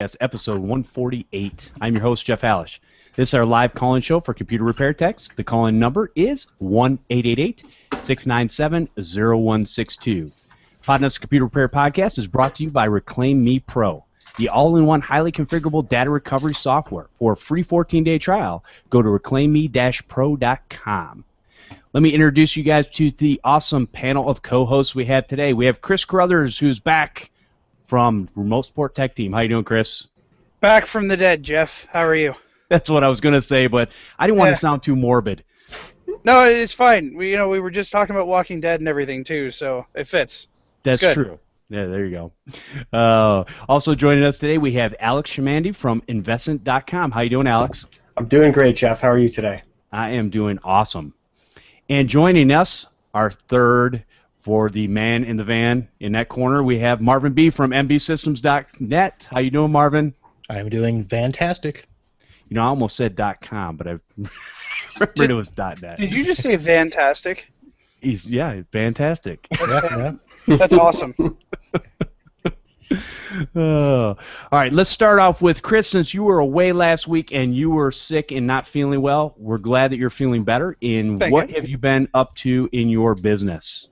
That's episode 148. I'm your host, Jeff Halash. This is our live call-in show for computer repair techs. The call-in number is 1-888-697-0162. Podnutz Computer Repair Podcast is brought to you by Reclaim Me Pro, the all-in-one highly configurable data recovery software. For a free 14-day trial, go to reclaimme-pro.com. Let me introduce you guys to the awesome panel of co-hosts we have today. We have Chris Carruthers, who's back from Remote Support Tech Team. How you doing, Chris? Back from the dead, Jeff. How are you? That's what I was going to say, but I didn't want to sound too morbid. No, it's fine. We were just talking about Walking Dead and everything too, so it fits. That's true. Yeah, there you go. Also joining us today, we have Alex Chamandy from Investment.com. How you doing, Alex? I'm doing great, Jeff. How are you today? I am doing awesome. And joining us, our third for the man in the van in that corner, we have Marvin Bee from mbsystems.net. How you doing, Marvin? I'm doing fantastic. You know, I almost said .com, but I remembered it was .net. Did you just say fantastic? Yeah, fantastic. Yeah. That's awesome. All right, let's start off with Chris. Since you were away last week and you were sick and not feeling well, we're glad that you're feeling better. What have you been up to in your business?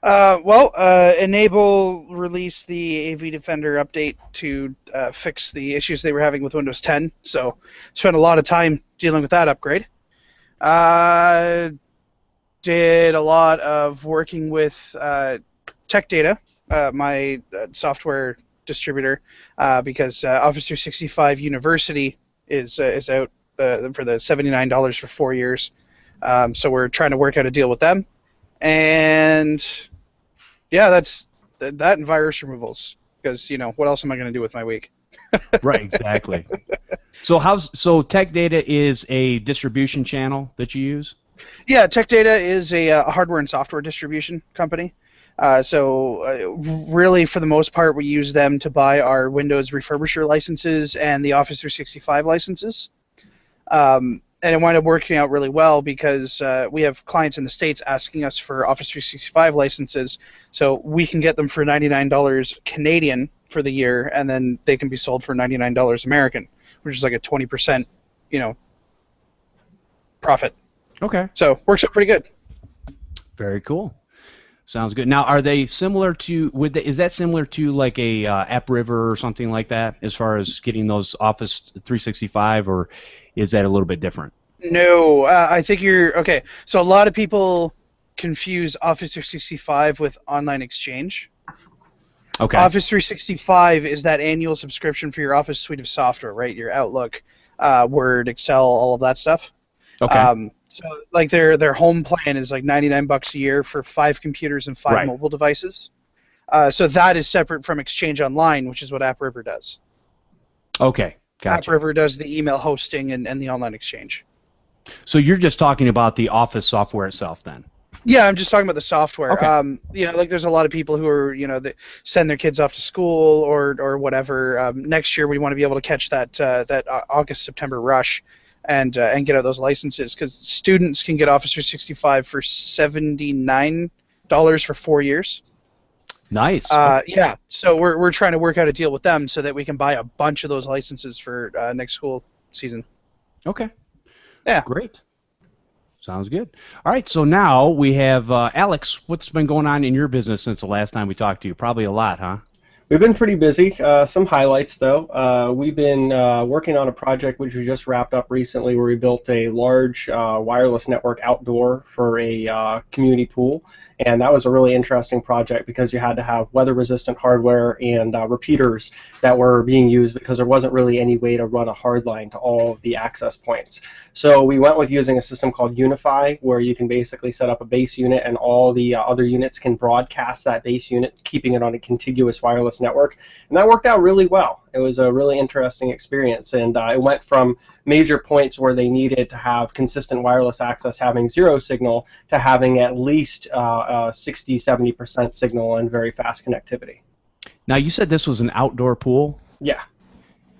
Enable released the AV Defender update to fix the issues they were having with Windows 10, so spent a lot of time dealing with that upgrade. Did a lot of working with Tech Data, my software distributor, because Office 365 University is out for the $79 for 4 years. So we're trying to work out a deal with them. And yeah, that's that and virus removals, because what else am I going to do with my week? Right, exactly. So Tech Data is a distribution channel that you use? Yeah, Tech Data is a hardware and software distribution company. Really, for the most part, we use them to buy our Windows Refurbisher licenses and the Office 365 licenses. And it wound up working out really well because we have clients in the States asking us for Office 365 licenses, so we can get them for $99 Canadian for the year, and then they can be sold for $99 American, which is like a 20%, profit. Okay. So works out pretty good. Very cool. Sounds good. Now, are they similar to? Is that similar to like a AppRiver or something like that, as far as getting those Office 365, or is that a little bit different? No, I think you're okay. So a lot of people confuse Office 365 with Online Exchange. Okay. Office 365 is that annual subscription for your Office suite of software, right? Your Outlook, Word, Excel, all of that stuff. Okay. So like their home plan is like $99 a year for 5 computers and 5 mobile devices. So that is separate from Exchange Online, which is what AppRiver does. Okay, gotcha. AppRiver does the email hosting and the online exchange. So you're just talking about the Office software itself, then? Yeah, I'm just talking about the software. Okay. Like there's a lot of people who are, that send their kids off to school or whatever. Next year we want to be able to catch that August-September rush and get out those licenses, because students can get Office 365 for $79 for 4 years. Nice. Yeah, so we're trying to work out a deal with them so that we can buy a bunch of those licenses for next school season. Okay. Yeah. Great. Sounds good. All right, so now we have Alex. What's been going on in your business since the last time we talked to you? Probably a lot, huh? We've been pretty busy. Some highlights, though. We've been working on a project which we just wrapped up recently, where we built a large wireless network outdoor for a community pool. And that was a really interesting project because you had to have weather-resistant hardware and repeaters that were being used, because there wasn't really any way to run a hardline to all of the access points. So we went with using a system called Unify, where you can basically set up a base unit and all the other units can broadcast that base unit, keeping it on a contiguous wireless network. And that worked out really well. It was a really interesting experience, and it went from major points where they needed to have consistent wireless access having 0 signal to having at least 60-70% signal and very fast connectivity. Now, you said this was an outdoor pool? Yeah.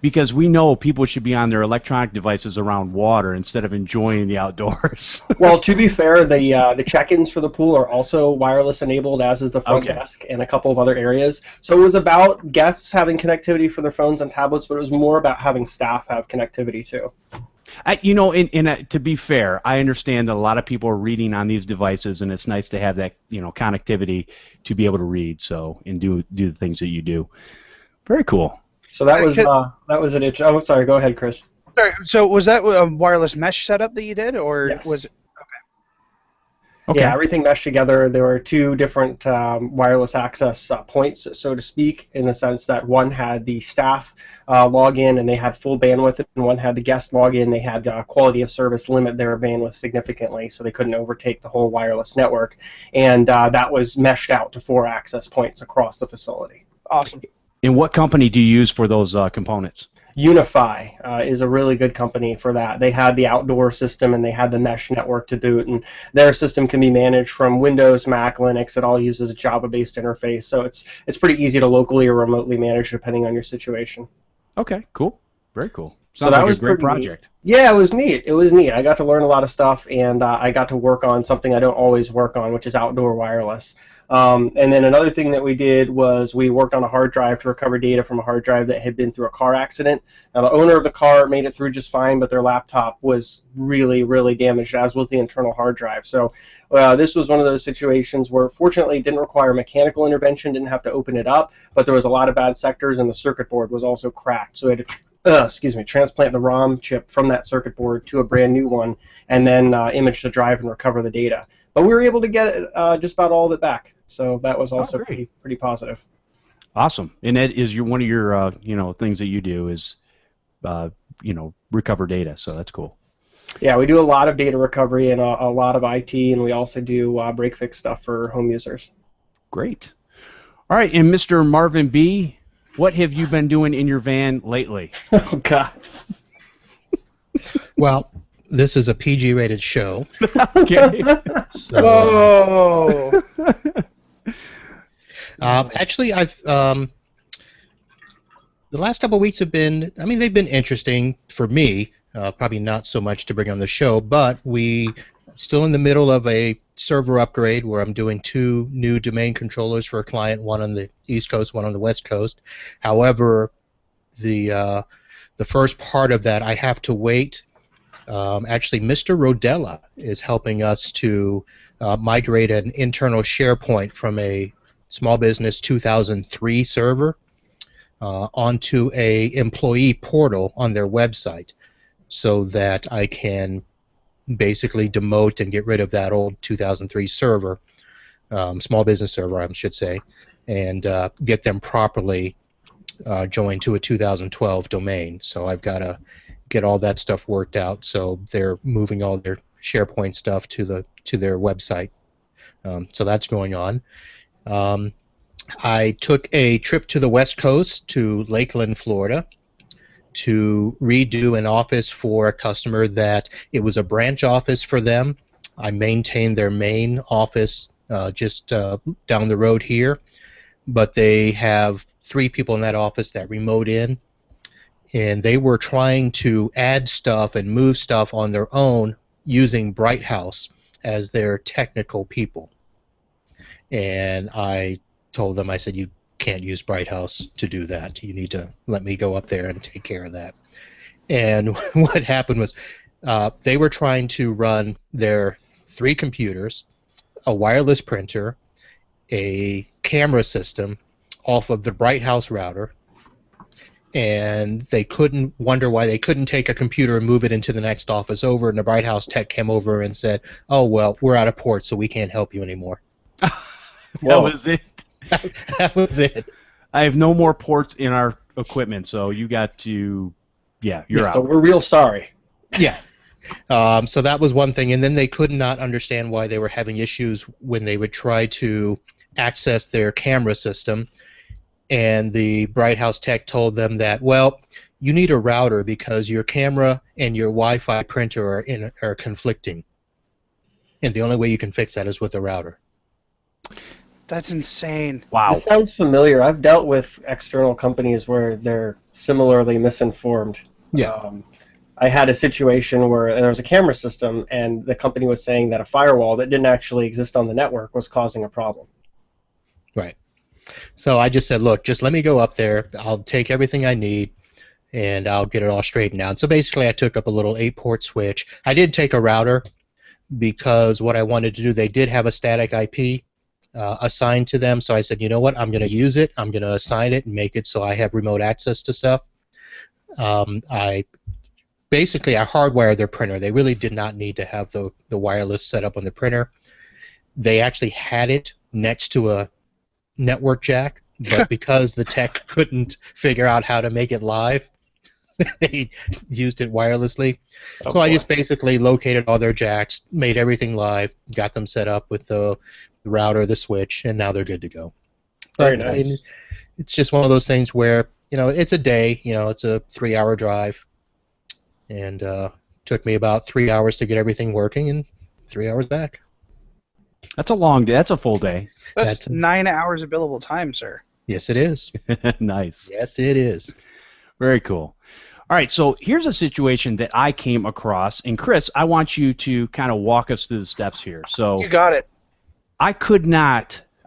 because we know people should be on their electronic devices around water instead of enjoying the outdoors. Well, to be fair, the check-ins for the pool are also wireless enabled, as is the front Okay. desk and a couple of other areas. So it was about guests having connectivity for their phones and tablets, but it was more about having staff have connectivity too. To be fair, I understand that a lot of people are reading on these devices, and it's nice to have that, connectivity to be able to read, and do the things that you do. Very cool. So that was an itch. Oh, sorry. Go ahead, Chris. Sorry, so was that a wireless mesh setup that you did, or Yes. was it? Okay. Yeah, everything meshed together. There were two different wireless access points, so to speak, in the sense that one had the staff log in and they had full bandwidth, and one had the guest log in. They had quality of service limit their bandwidth significantly, so they couldn't overtake the whole wireless network. And that was meshed out to 4 access points across the facility. Awesome. And what company do you use for those components? Unify is a really good company for that. They had the outdoor system and they had the mesh network to boot, and their system can be managed from Windows, Mac, Linux. It all uses a Java-based interface, so it's pretty easy to locally or remotely manage depending on your situation. Okay, cool. Very cool. So Sounds that like was a great pretty neat. project. Yeah, it was neat. It was neat. I got to learn a lot of stuff, and I got to work on something I don't always work on, which is outdoor wireless. And then another thing that we did was we worked on a hard drive to recover data from a hard drive that had been through a car accident. Now, the owner of the car made it through just fine, but their laptop was really, really damaged, as was the internal hard drive. So this was one of those situations where, fortunately, it didn't require mechanical intervention, didn't have to open it up, but there was a lot of bad sectors, and the circuit board was also cracked. So we had to transplant the ROM chip from that circuit board to a brand new one, and then image the drive and recover the data. But we were able to get just about all of it back. So that was also pretty positive. Awesome. And that is one of your things that you do is recover data. So that's cool. Yeah, we do a lot of data recovery and a lot of IT, and we also do break fix stuff for home users. Great. All right, and Mr. Marvin Bee, what have you been doing in your van lately? Oh God. Well, this is a PG-rated show. Okay. So, Whoa! actually, I've the last couple of weeks have been, they've been interesting for me. Probably not so much to bring on the show, but we still in the middle of a server upgrade where I'm doing 2 new domain controllers for a client, one on the East Coast, one on the West Coast. However, the first part of that I have to wait. Actually, Mr. Rodella is helping us to migrate an internal SharePoint from a Small Business 2003 server onto a employee portal on their website, so that I can basically demote and get rid of that old 2003 server, small business server, I should say, and get them properly joined to a 2012 domain. So I've got to get all that stuff worked out. So they're moving all their SharePoint stuff to their website. So that's going on. I took a trip to the West Coast to Lakeland, Florida, to redo an office for a customer that it was a branch office for them. I maintained their main office just down the road here, but they have 3 people in that office that remote in, and they were trying to add stuff and move stuff on their own using Bright House as their technical people. And I told them, I said, you can't use Bright House to do that. You need to let me go up there and take care of that. And what happened was they were trying to run their 3 computers, a wireless printer, a camera system off of the Bright House router, and they couldn't wonder why they couldn't take a computer and move it into the next office over, and the Bright House tech came over and said, oh, well, we're out of ports, so we can't help you anymore. That was it. That was it. I have no more ports in our equipment, so you got to, you're out. So we're real sorry. Yeah. So that was one thing, and then they could not understand why they were having issues when they would try to access their camera system, and the Bright House tech told them that, well, you need a router because your camera and your Wi-Fi printer are conflicting, and the only way you can fix that is with a router. That's insane. Wow. This sounds familiar. I've dealt with external companies where they're similarly misinformed. Yeah. I had a situation where there was a camera system, and the company was saying that a firewall that didn't actually exist on the network was causing a problem. Right. So I just said, look, just let me go up there. I'll take everything I need, and I'll get it all straightened out. So basically, I took up a little 8-port switch. I did take a router because what I wanted to do, they did have a static IP assigned to them. So I said, you know what, I'm going to use it. I'm going to assign it and make it so I have remote access to stuff. I hardwired their printer. They really did not need to have the wireless set up on the printer. They actually had it next to a network jack, but because the tech couldn't figure out how to make it live, they used it wirelessly. So I just basically located all their jacks, made everything live, got them set up with the router, the switch, and now they're good to go. Very But, nice. I mean, it's just one of those things where, it's a day, it's a 3-hour drive, and took me about 3 hours to get everything working, and 3 hours back. That's a long day. That's a full day. That's 9 hours of billable time, sir. Yes, it is. Nice. Yes, it is. Very cool. All right, so here's a situation that I came across, and Chris, I want you to kind of walk us through the steps here. So You got it. I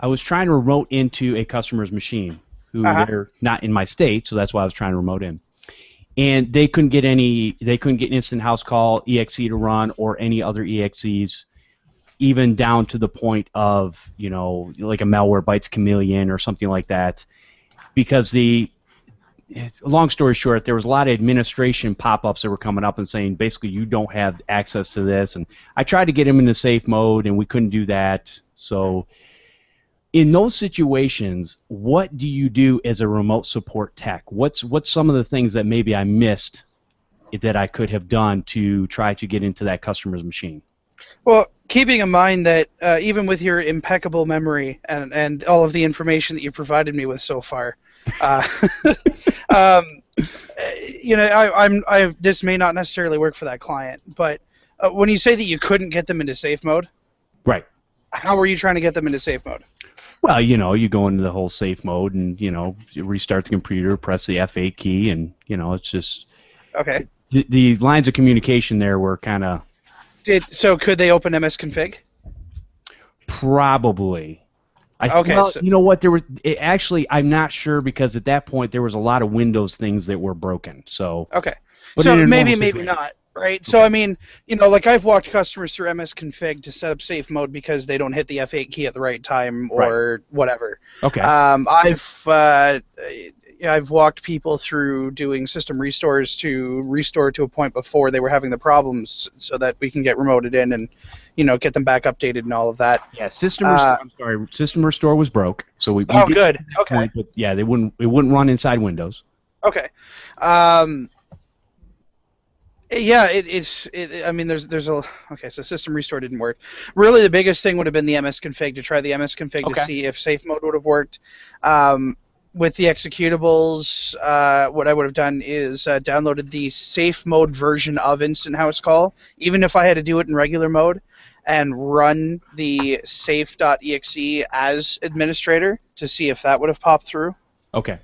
was trying to remote into a customer's machine who they're not in my state, so that's why I was trying to remote in. And they couldn't get instant house call exe to run or any other exes, even down to the point of, like a Malwarebytes Chameleon or something like that, because long story short, there was a lot of administration pop-ups that were coming up and saying, basically, you don't have access to this. And I tried to get him into safe mode, and we couldn't do that. So in those situations, what do you do as a remote support tech? What's some of the things that maybe I missed that I could have done to try to get into that customer's machine? Well, keeping in mind that even with your impeccable memory and all of the information that you provided me with so far, this may not necessarily work for that client, but when you say that you couldn't get them into safe mode, right? How were you trying to get them into safe mode? Well, you go into the whole safe mode and, you restart the computer, press the F8 key, and, it's just... Okay. The lines of communication there were kind of... So could they open msconfig? Probably. So, you know what? Actually, I'm not sure, because at that point there was a lot of Windows things that were broken. So okay. But So maybe not, right? Okay. So I mean, like I've walked customers through msconfig to set up safe mode because they don't hit the F8 key at the right time or whatever. Okay. I've walked people through doing system restores to restore to a point before they were having the problems, so that we can get remoted in and, get them back updated and all of that. Yeah, system restore. I'm sorry, system restore was broke, so we Oh, did good. get to that Okay. point, but yeah, it wouldn't run inside Windows. Okay. Yeah, I mean, there's a... Okay, so system restore didn't work. Really, the biggest thing would have been the msconfig, to try the msconfig to see if safe mode would have worked. With the executables, what I would have done is downloaded the safe mode version of Instant House Call, even if I had to do it in regular mode, and run the safe.exe as administrator to see if that would have popped through. Okay.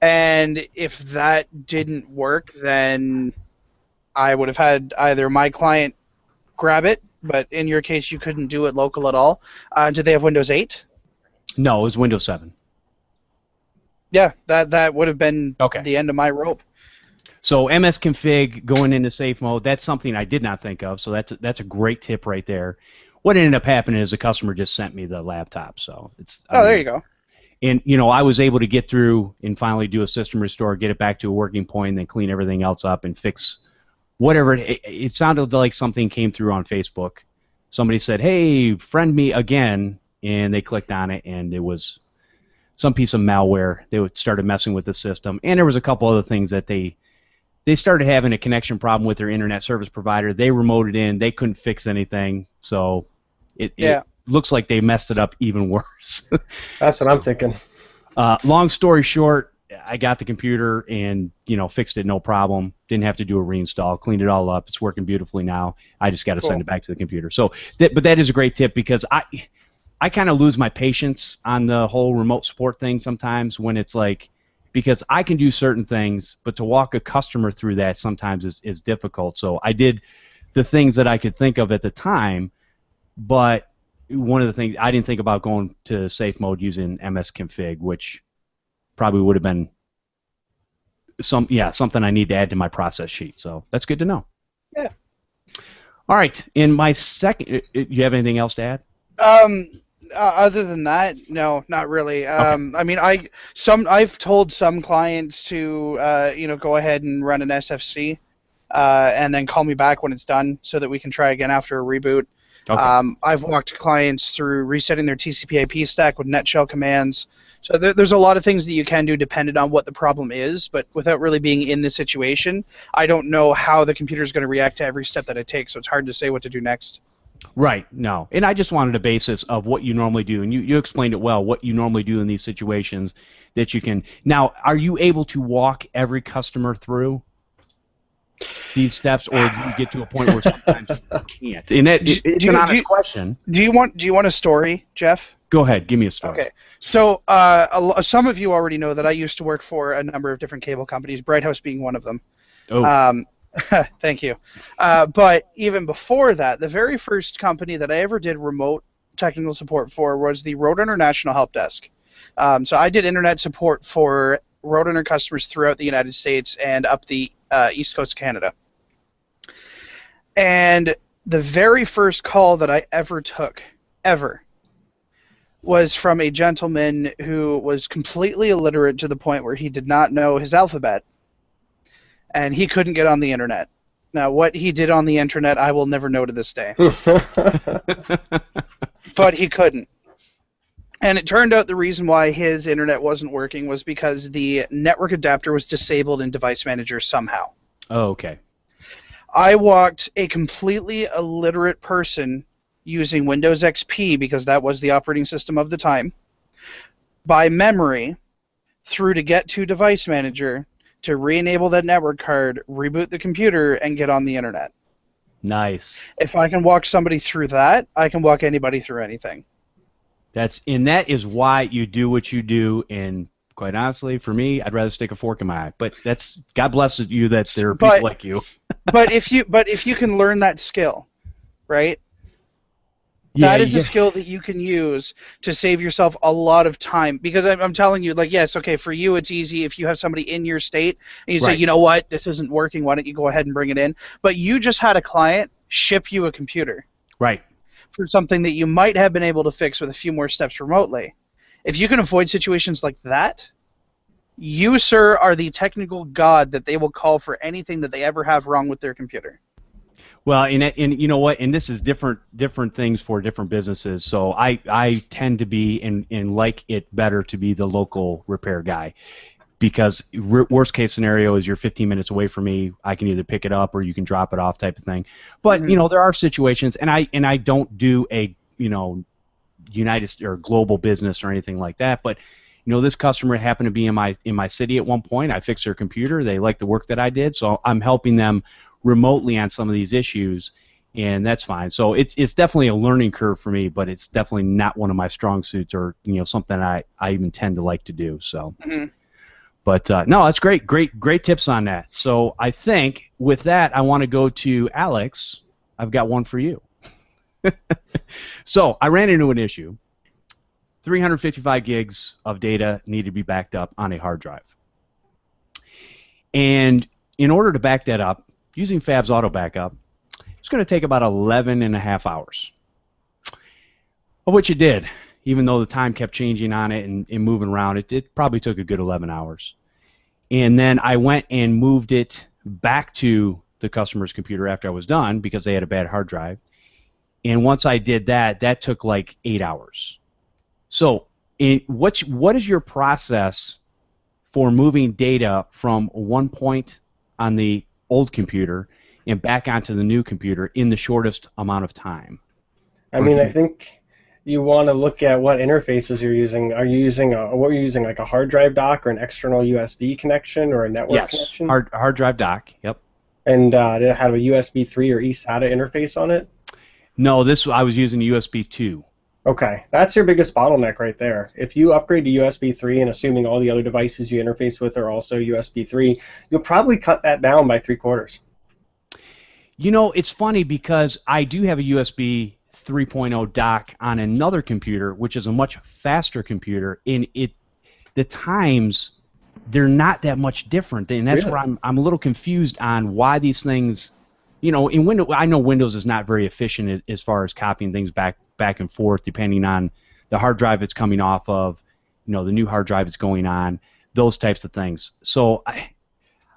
And if that didn't work, then I would have had either my client grab it, but in your case you couldn't do it local at all. Did they have Windows 8? No, it was Windows 7. Yeah, that would have been the end of my rope. So msconfig going into safe mode, that's something I did not think of, so that's a great tip right there. What ended up happening is the customer just sent me the laptop, so it's... there you go. And, I was able to get through and finally do a system restore, get it back to a working point, and then clean everything else up and fix whatever. It sounded like something came through on Facebook. Somebody said, hey, friend me again, and they clicked on it, and it was some piece of malware. They started messing with the system, and there was a couple other things that they started having a connection problem with their internet service provider. They remoted in. They couldn't fix anything, so it looks like they messed it up even worse. That's what I'm thinking. Long story short, I got the computer and fixed it, no problem. Didn't have to do a reinstall. Cleaned it all up. It's working beautifully now. I just got to send it back to the computer. So, but that is a great tip, because I kind of lose my patience on the whole remote support thing sometimes, when it's like, because I can do certain things, but to walk a customer through that sometimes is difficult. So I did the things that I could think of at the time, but one of the things, I didn't think about going to safe mode using msconfig, which probably would have been something I need to add to my process sheet. So that's good to know. Yeah. All right. In my second, you have anything else to add? Other than that, no, not really. Okay. I mean, I've told some clients to go ahead and run an SFC, and then call me back when it's done, so that we can try again after a reboot. Okay. I've walked clients through resetting their TCP/IP stack with netshell commands. So there's a lot of things that you can do depending on what the problem is, but without really being in the situation, I don't know how the computer is going to react to every step that it takes, so it's hard to say what to do next. Right. No. And I just wanted a basis of what you normally do, and you explained it well, what you normally do in these situations that you can. Now, are you able to walk every customer through these steps, or do you get to a point where sometimes you can't? And it's an honest question. Do you want a story, Jeff? Go ahead. Give me a story. Okay. So some of you already know that I used to work for a number of different cable companies, Bright House being one of them. Oh. Thank you. But even before that, the very first company that I ever did remote technical support for was the Roadrunner National Help Desk. So I did internet support for Roadrunner customers throughout the United States and up the East Coast of Canada. And the very first call that I ever took, was from a gentleman who was completely illiterate to the point where he did not know his alphabet, and he couldn't get on the internet. Now, what he did on the internet, I will never know to this day. But he couldn't. And it turned out the reason why his internet wasn't working was because the network adapter was disabled in Device Manager somehow. Oh, okay. I walked a completely illiterate person using Windows XP, because that was the operating system of the time, by memory, through to get to Device Manager, to re-enable that network card, reboot the computer, and get on the internet. Nice. If I can walk somebody through that, I can walk anybody through anything. That is why you do what you do, and quite honestly, for me, I'd rather stick a fork in my eye. But that's, God bless you that there are people like you. but if you can learn that skill, right? Yeah, that is a skill that you can use to save yourself a lot of time. Because I'm telling you, like, yes, okay, for you it's easy if you have somebody in your state and you say, you know what, this isn't working, why don't you go ahead and bring it in? But you just had a client ship you a computer. Right. For something that you might have been able to fix with a few more steps remotely. If you can avoid situations like that, you, sir, are the technical god that they will call for anything that they ever have wrong with their computer. Well, and you know what? And this is different things for different businesses. So I tend to be and like it better to be the local repair guy, because worst case scenario is you're 15 minutes away from me. I can either pick it up or you can drop it off, type of thing. But there are situations, and I don't do a United or global business or anything like that. But this customer happened to be in my city at one point. I fixed their computer. They liked the work that I did, so I'm helping them remotely on some of these issues, and that's fine. So it's definitely a learning curve for me, but it's definitely not one of my strong suits, or something I even tend to like to do. So, but no, that's great tips on that. So I think with that, I want to go to Alex. I've got one for you. So I ran into an issue. 355 gigs of data needed to be backed up on a hard drive, and in order to back that up, using Fab's Auto Backup, it's going to take about 11 and a half hours, of which it did. Even though the time kept changing on it and moving around, it probably took a good 11 hours. And then I went and moved it back to the customer's computer after I was done, because they had a bad hard drive. And once I did that, that took like 8 hours. So what is your process for moving data from one point on the old computer and back onto the new computer in the shortest amount of time? I mean, I think you want to look at what interfaces you're using. Are you using what are you using, like a hard drive dock or an external USB connection or a network connection? Hard drive dock. Yep. And did it have a USB 3 or eSATA interface on it? No, I was using USB 2. Okay, that's your biggest bottleneck right there. If you upgrade to USB 3 and assuming all the other devices you interface with are also USB 3, you'll probably cut that down by 3/4. You know, it's funny because I do have a USB 3.0 dock on another computer, which is a much faster computer, and the times, they're not that much different, and that's where I'm a little confused on why these things, you know, in Windows, I know Windows is not very efficient as far as copying things back and forth depending on the hard drive it's coming off of, you know, the new hard drive it's going on, those types of things. So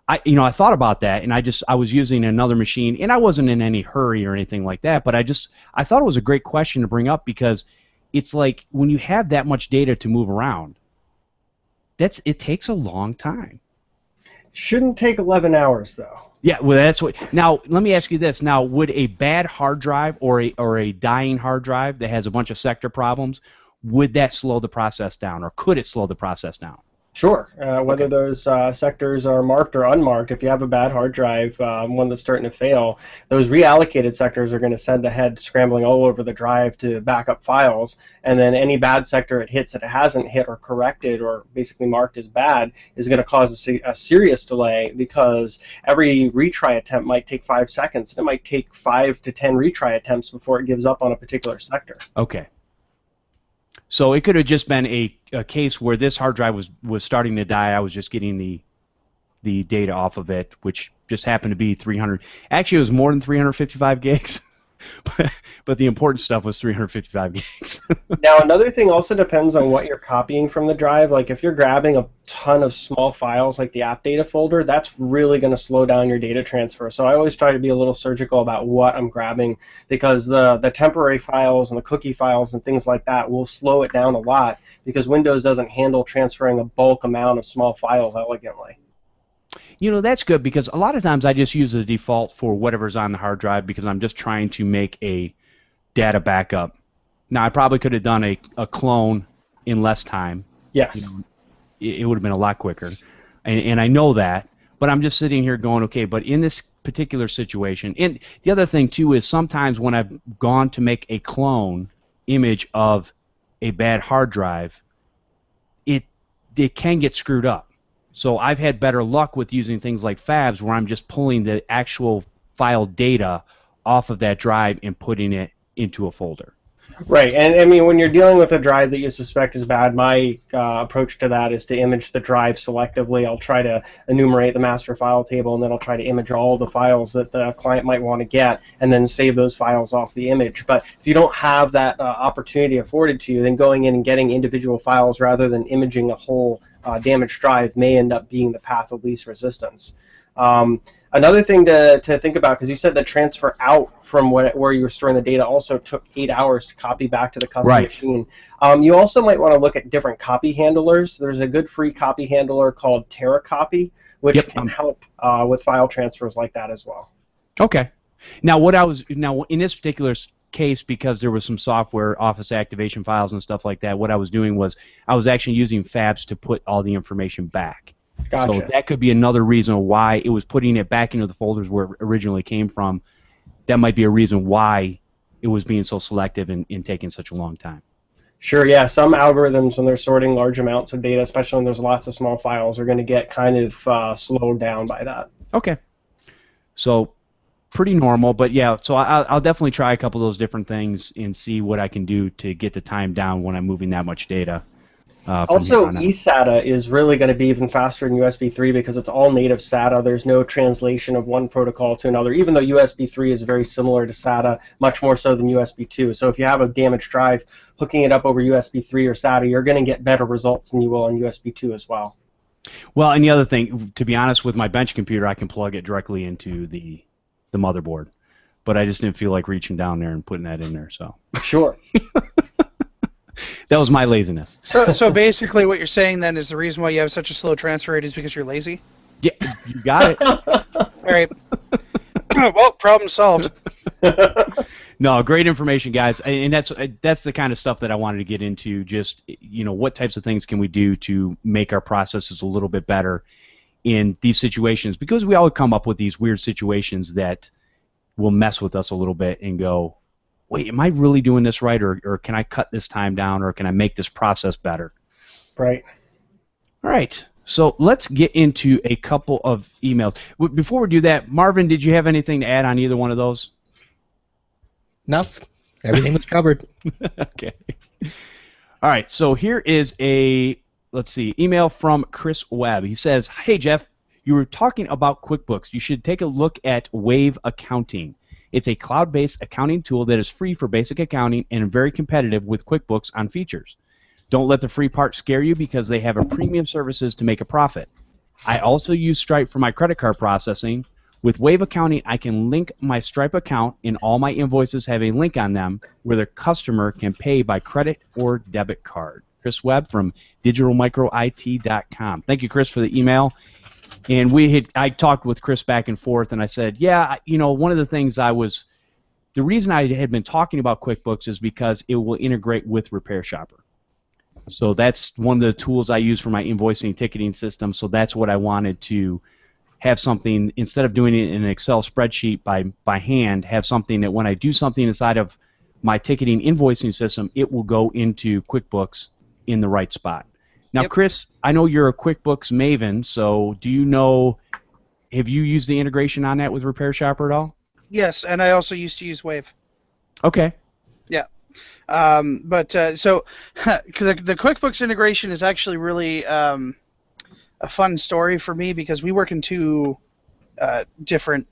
I thought about that, and I was using another machine, and I wasn't in any hurry or anything like that, but I thought it was a great question to bring up because it's like when you have that much data to move around, it takes a long time. Shouldn't take 11 hours though. Yeah, well, that's what. Now, let me ask you this. Now, would a bad hard drive or a dying hard drive that has a bunch of sector problems, would that slow the process down, or could it slow the process down? Sure. Whether those sectors are marked or unmarked, if you have a bad hard drive, one that's starting to fail, those reallocated sectors are going to send the head scrambling all over the drive to back up files, and then any bad sector it hits that it hasn't hit or corrected or basically marked as bad is going to cause a serious delay, because every retry attempt might take 5 seconds, and it might take 5 to 10 retry attempts before it gives up on a particular sector. Okay. So it could have just been a case where this hard drive was starting to die. I was just getting the data off of it, which just happened to be 300. Actually, it was more than 355 gigs, but the important stuff was 355 gigs. Now, another thing also depends on what you're copying from the drive. Like if you're grabbing a ton of small files like the app data folder, that's really going to slow down your data transfer. So I always try to be a little surgical about what I'm grabbing, because the temporary files and the cookie files and things like that will slow it down a lot, because Windows doesn't handle transferring a bulk amount of small files elegantly. You know, that's good, because a lot of times I just use the default for whatever's on the hard drive because I'm just trying to make a data backup. Now, I probably could have done a clone in less time. Yes. You know, it would have been a lot quicker. And I know that, but I'm just sitting here going, okay, but in this particular situation, and the other thing, too, is sometimes when I've gone to make a clone image of a bad hard drive, it can get screwed up. So I've had better luck with using things like fabs, where I'm just pulling the actual file data off of that drive and putting it into a folder. Right, and I mean, when you're dealing with a drive that you suspect is bad, my approach to that is to image the drive selectively. I'll try to enumerate the master file table, and then I'll try to image all the files that the client might want to get, and then save those files off the image. But if you don't have that opportunity afforded to you, then going in and getting individual files rather than imaging a whole damaged drive may end up being the path of least resistance. Another thing to think about, because you said the transfer out from where you were storing the data also took 8 hours to copy back to the custom machine. You also might want to look at different copy handlers. There's a good free copy handler called TerraCopy, which can help with file transfers like that as well. Okay. Now, in this particular case, because there was some software Office activation files and stuff like that, what I was doing was I was actually using fabs to put all the information back. Gotcha. So that could be another reason why it was putting it back into the folders where it originally came from. That might be a reason why it was being so selective and taking such a long time. Sure, yeah. Some algorithms, when they're sorting large amounts of data, especially when there's lots of small files, are going to get kind of slowed down by that. Okay. So pretty normal, but yeah, so I'll definitely try a couple of those different things and see what I can do to get the time down when I'm moving that much data. Also, eSATA is really going to be even faster than USB 3 because it's all native SATA. There's no translation of one protocol to another, even though USB 3 is very similar to SATA, much more so than USB 2. So if you have a damaged drive, hooking it up over USB 3 or SATA, you're going to get better results than you will on USB 2 as well. Well, and the other thing, to be honest, with my bench computer, I can plug it directly into the motherboard. But I just didn't feel like reaching down there and putting that in there. So Sure. That was my laziness. So basically what you're saying then is the reason why you have such a slow transfer rate is because you're lazy? Yeah, you got it. All right. Well, problem solved. No, great information, guys, and that's the kind of stuff that I wanted to get into. Just what types of things can we do to make our processes a little bit better in these situations? Because we all come up with these weird situations that will mess with us a little bit and go, wait, am I really doing this right, or can I cut this time down, or can I make this process better? Right. All right. So let's get into a couple of emails. Before we do that, Marvin, did you have anything to add on either one of those? No, everything was covered. Okay. All right, so here is a, let's see, email from Chris Webb. He says, hey, Jeff, you were talking about QuickBooks. You should take a look at Wave Accounting. It's a cloud-based accounting tool that is free for basic accounting and very competitive with QuickBooks on features. Don't let the free part scare you because they have a premium services to make a profit. I also use Stripe for my credit card processing. With Wave Accounting, I can link my Stripe account, and all my invoices have a link on them where the customer can pay by credit or debit card. Chris Webb from digitalmicroit.com. Thank you, Chris, for the email. And I talked with Chris back and forth, and I said, yeah, one of the things the reason I had been talking about QuickBooks is because it will integrate with Repair Shopper. So that's one of the tools I use for my invoicing and ticketing system, so that's what I wanted to have something, instead of doing it in an Excel spreadsheet by hand, have something that when I do something inside of my ticketing invoicing system, it will go into QuickBooks in the right spot. Now, Yep. Chris, I know you're a QuickBooks maven, so have you used the integration on that with Repair Shopper at all? Yes, and I also used to use Wave. Okay. Yeah. So the QuickBooks integration is actually really a fun story for me because we work in two different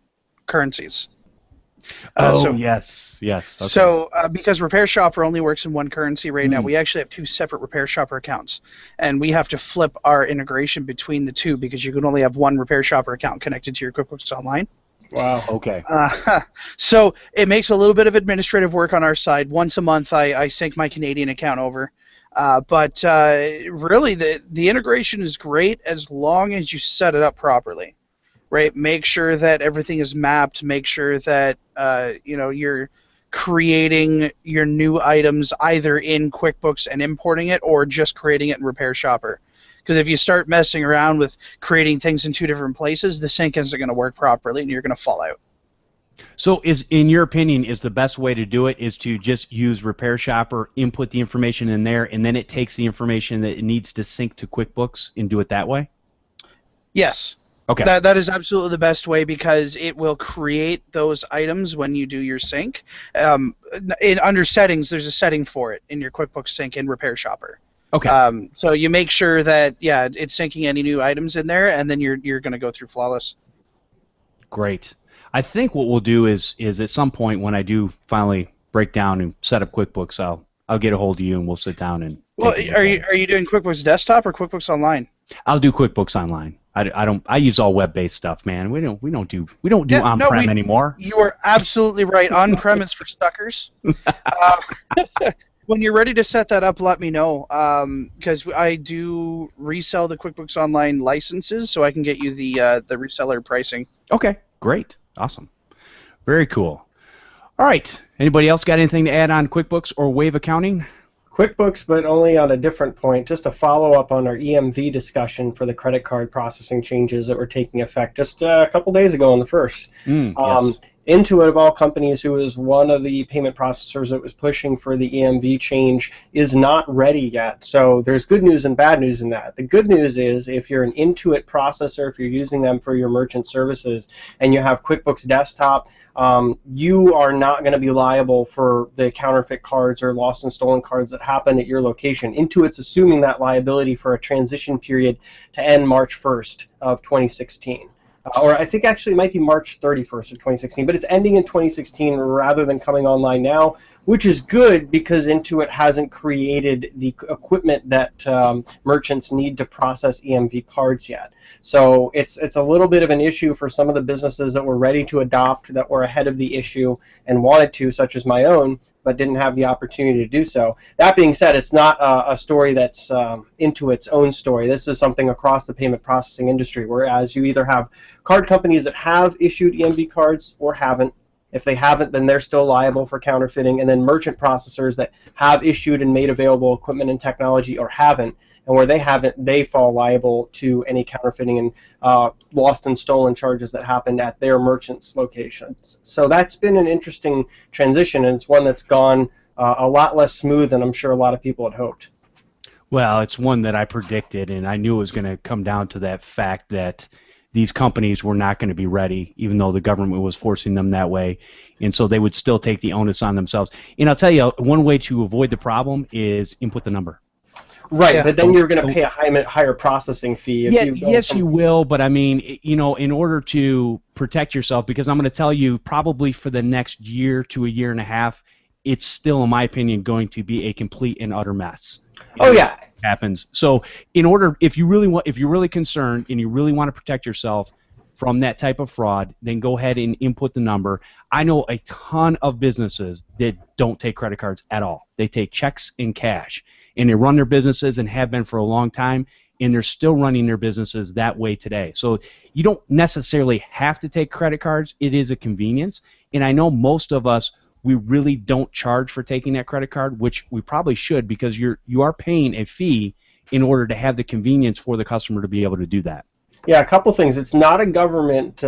currencies. Yes. Okay. So because Repair Shopper only works in one currency right now, we actually have two separate Repair Shopper accounts, and we have to flip our integration between the two because you can only have one Repair Shopper account connected to your QuickBooks Online. Wow. Okay. So it makes a little bit of administrative work on our side. Once a month, I sync my Canadian account over. But really, the integration is great as long as you set it up properly, right? Make sure that everything is mapped. Make sure that you're creating your new items either in QuickBooks and importing it, or just creating it in Repair Shopper. Because if you start messing around with creating things in two different places, the sync isn't going to work properly, and you're going to fall out. So in your opinion, is the best way to do it is to just use Repair Shopper, input the information in there, and then it takes the information that it needs to sync to QuickBooks and do it that way? Yes. Okay. That is absolutely the best way because it will create those items when you do your sync. Under settings, there's a setting for it in your QuickBooks sync in Repair Shopper. Okay. So you make sure that, it's syncing any new items in there, and then you're going to go through flawless. Great. I think what we'll do is at some point when I do finally break down and set up QuickBooks, I'll get a hold of you and we'll sit down and. Well, are you doing QuickBooks Desktop or QuickBooks Online? I'll do QuickBooks Online. I use all web-based stuff, man. We don't do on-prem anymore. You are absolutely right. On-prem is for suckers. When you're ready to set that up, let me know, because I do resell the QuickBooks Online licenses, so I can get you the reseller pricing. Okay, great, awesome, very cool. All right, anybody else got anything to add on QuickBooks or Wave Accounting? QuickBooks, but only on a different point, just to follow up on our EMV discussion for the credit card processing changes that were taking effect just a couple days ago on the 1st. Yes. Intuit, of all companies, who is one of the payment processors that was pushing for the EMV change, is not ready yet. So there's good news and bad news in that. The good news is if you're an Intuit processor, if you're using them for your merchant services, and you have QuickBooks Desktop, you are not going to be liable for the counterfeit cards or lost and stolen cards that happen at your location. Intuit's assuming that liability for a transition period to end March 1st of 2016. Or I think actually it might be March 31st of 2016, but it's ending in 2016 rather than coming online now, which is good because Intuit hasn't created the equipment that merchants need to process EMV cards yet. So it's a little bit of an issue for some of the businesses that were ready to adopt, that were ahead of the issue and wanted to, such as my own, but didn't have the opportunity to do so. That being said, it's not a story that's Intuit's own story. This is something across the payment processing industry, whereas you either have card companies that have issued EMV cards or haven't, If they haven't, then they're still liable for counterfeiting. And then merchant processors that have issued and made available equipment and technology or haven't, and where they haven't, they fall liable to any counterfeiting and lost and stolen charges that happened at their merchants' locations. So that's been an interesting transition, and it's one that's gone a lot less smooth than I'm sure a lot of people had hoped. Well, it's one that I predicted, and I knew it was going to come down to that fact that these companies were not going to be ready, even though the government was forcing them that way, and so they would still take the onus on themselves. And I'll tell you, one way to avoid the problem is input the number. Right, Yeah. but then you're going to pay a higher processing fee. Yes, you will, but I mean, you know, in order to protect yourself, because I'm going to tell you, probably for the next year to a year and a half, it's still, in my opinion, going to be a complete and utter mess. Oh yeah, happens. So, in order, if you're really concerned and you really want to protect yourself from that type of fraud, then go ahead and input the number. I know a ton of businesses that don't take credit cards at all. They take checks and cash, and they run their businesses and have been for a long time, and they're still running their businesses that way today. So you don't necessarily have to take credit cards. It is a convenience, and I know most of us, we really don't charge for taking that credit card, which we probably should, because you are paying a fee in order to have the convenience for the customer to be able to do that. Yeah, a couple things. It's not a government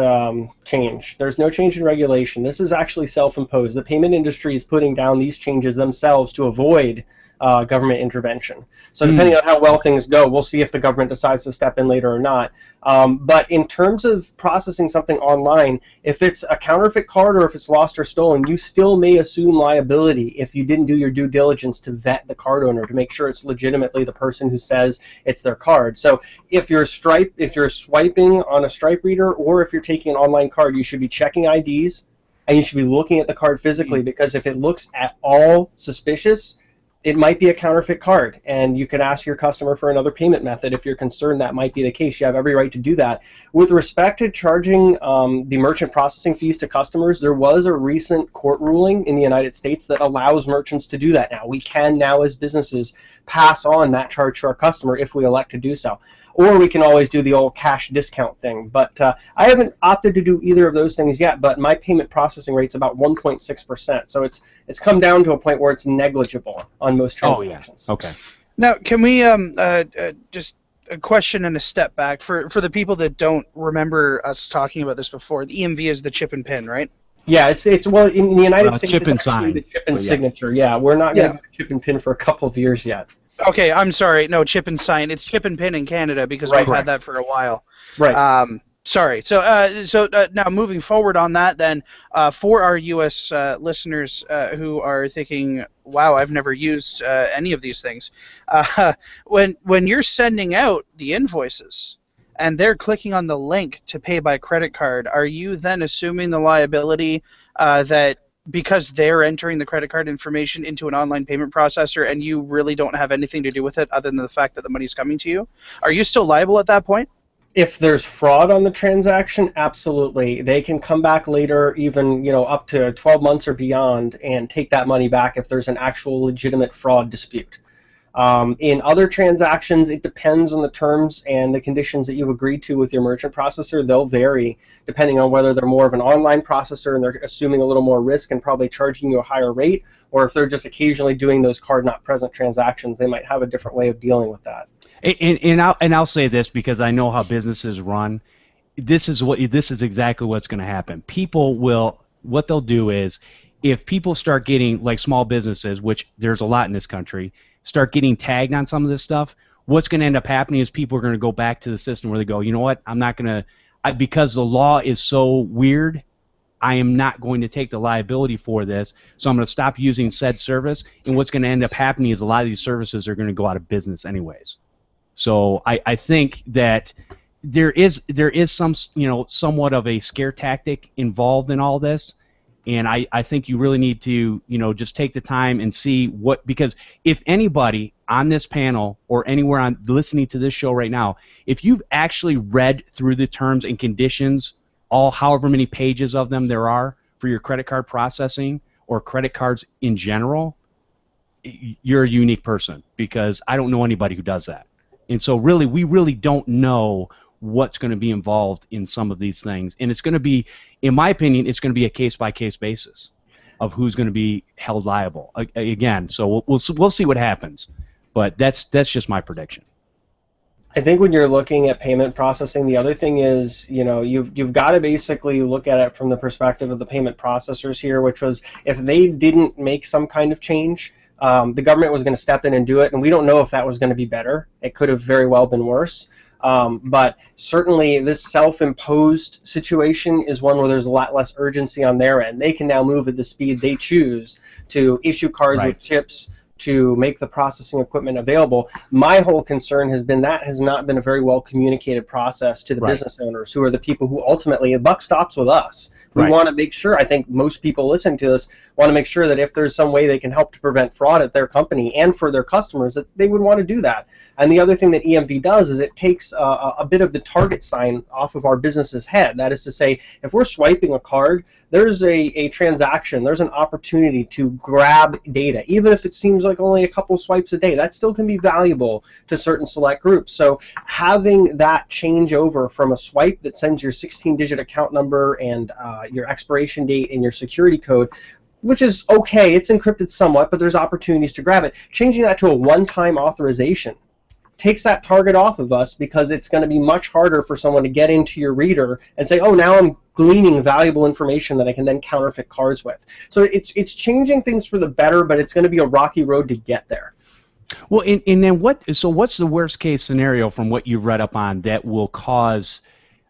change. There's no change in regulation. This is actually self-imposed. The payment industry is putting down these changes themselves to avoid government intervention. So depending on how well things go, we'll see if the government decides to step in later or not. But in terms of processing something online, if it's a counterfeit card or if it's lost or stolen, you still may assume liability if you didn't do your due diligence to vet the card owner to make sure it's legitimately the person who says it's their card. So if you're swiping on a Stripe reader, or if you're taking an online card, you should be checking IDs and you should be looking at the card physically, because if it looks at all suspicious, it might be a counterfeit card, and you can ask your customer for another payment method if you're concerned that might be the case. You have every right to do that. With respect to charging the merchant processing fees to customers, there was a recent court ruling in the United States that allows merchants to do that now. We can now, as businesses, pass on that charge to our customer if we elect to do so. Or we can always do the old cash discount thing. But I haven't opted to do either of those things yet, but my payment processing rate's about 1.6%. So it's come down to a point where it's negligible on most transactions. Oh, yeah. Okay. Now, can we just a question and a step back for the people that don't remember us talking about this before? The EMV is the chip and pin, right? Yeah, it's well, in the United States, chip and it's actually sign. the chip and Yeah. signature. Yeah, we're not going to do chip and pin for a couple of years yet. Okay, I'm sorry. No, chip and sign. It's chip and pin in Canada because Right. we've had that for a while. Right. Sorry. So now moving forward on that, then for our U.S. Listeners who are thinking, "Wow, I've never used any of these things," when you're sending out the invoices and they're clicking on the link to pay by credit card, are you then assuming the liability that because they're entering the credit card information into an online payment processor and you really don't have anything to do with it other than the fact that the money's coming to you? Are you still liable at that point? If there's fraud on the transaction, absolutely. They can come back later, even up to 12 months or beyond, and take that money back if there's an actual legitimate fraud dispute. In other transactions, it depends on the terms and the conditions that you've agreed to with your merchant processor. They'll vary depending on whether they're more of an online processor and they're assuming a little more risk and probably charging you a higher rate, or if they're just occasionally doing those card not present transactions, they might have a different way of dealing with that. And I'll say this because I know how businesses run. This is exactly what's going to happen. What they'll do is, if people start getting, like small businesses, which there's a lot in this country, start getting tagged on some of this stuff, what's going to end up happening is people are going to go back to the system where they go, you know what, I'm not going to, because the law is so weird, I am not going to take the liability for this, so I'm going to stop using said service, and what's going to end up happening is a lot of these services are going to go out of business anyways. So I think that there is some, somewhat of a scare tactic involved in all this. And I think you really need to, just take the time and see because if anybody on this panel or anywhere on listening to this show right now, if you've actually read through the terms and conditions, however many pages of them there are for your credit card processing or credit cards in general, you're a unique person, because I don't know anybody who does that. And so really, we really don't know what's going to be involved in some of these things. And it's going to be, in my opinion, it's going to be a case-by-case basis of who's going to be held liable. Again, so we'll see what happens. But that's just my prediction. I think when you're looking at payment processing, the other thing is, you've got to basically look at it from the perspective of the payment processors here, which was if they didn't make some kind of change, the government was going to step in and do it, and we don't know if that was going to be better. It could have very well been worse. But certainly this self-imposed situation is one where there's a lot less urgency on their end. They can now move at the speed they choose to issue cards with chips, to make the processing equipment available. My whole concern has been that has not been a very well communicated process to the business owners, who are the people who ultimately, the buck stops with us. We want to make sure, I think most people listening to this want to make sure that if there's some way they can help to prevent fraud at their company and for their customers, that they would want to do that. And the other thing that EMV does is it takes a bit of the target sign off of our business's head. That is to say, if we're swiping a card, there's a transaction, there's an opportunity to grab data. Even if it seems like only a couple swipes a day, that still can be valuable to certain select groups. So having that change over from a swipe that sends your 16-digit account number and your expiration date and your security code, which is okay, it's encrypted somewhat, but there's opportunities to grab it. Changing that to a one-time authorization takes that target off of us, because it's going to be much harder for someone to get into your reader and say, oh, now I'm gleaning valuable information that I can then counterfeit cards with. So it's changing things for the better, but it's going to be a rocky road to get there. Well, and then what's the worst case scenario from what you've read up on that will cause,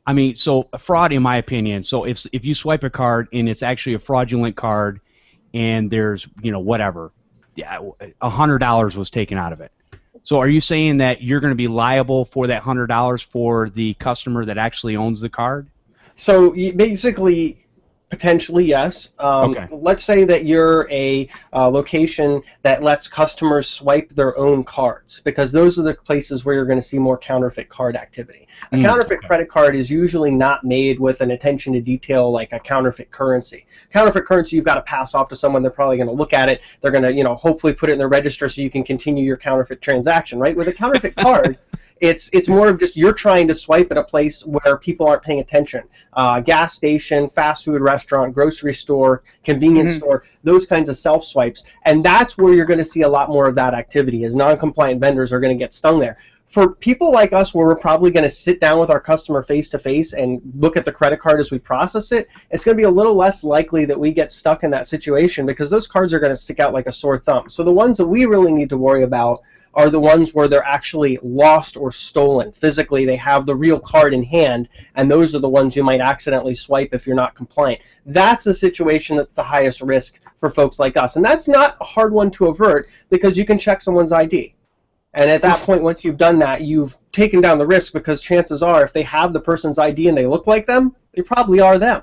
I mean, so fraud, in my opinion, so if you swipe a card and it's actually a fraudulent card and there's, whatever, $100 was taken out of it. So are you saying that you're going to be liable for that $100 for the customer that actually owns the card? So basically, potentially, yes. Let's say that you're a location that lets customers swipe their own cards, because those are the places where you're going to see more counterfeit card activity. A counterfeit credit card is usually not made with an attention to detail like a counterfeit currency. Counterfeit currency, you've got to pass off to someone. They're probably going to look at it. They're going to, hopefully put it in their register so you can continue your counterfeit transaction, right? With a counterfeit card, it's more of just you're trying to swipe at a place where people aren't paying attention. Gas station, fast food restaurant, grocery store, convenience store, those kinds of self-swipes. And that's where you're going to see a lot more of that activity, as non-compliant vendors are going to get stung there. For people like us, where we're probably going to sit down with our customer face-to-face and look at the credit card as we process it, it's going to be a little less likely that we get stuck in that situation, because those cards are going to stick out like a sore thumb. So the ones that we really need to worry about are the ones where they're actually lost or stolen. Physically, they have the real card in hand, and those are the ones you might accidentally swipe if you're not compliant. That's the situation that's the highest risk for folks like us. And that's not a hard one to avert, because you can check someone's ID. And at that point, once you've done that, you've taken down the risk, because chances are, if they have the person's ID and they look like them, they probably are them.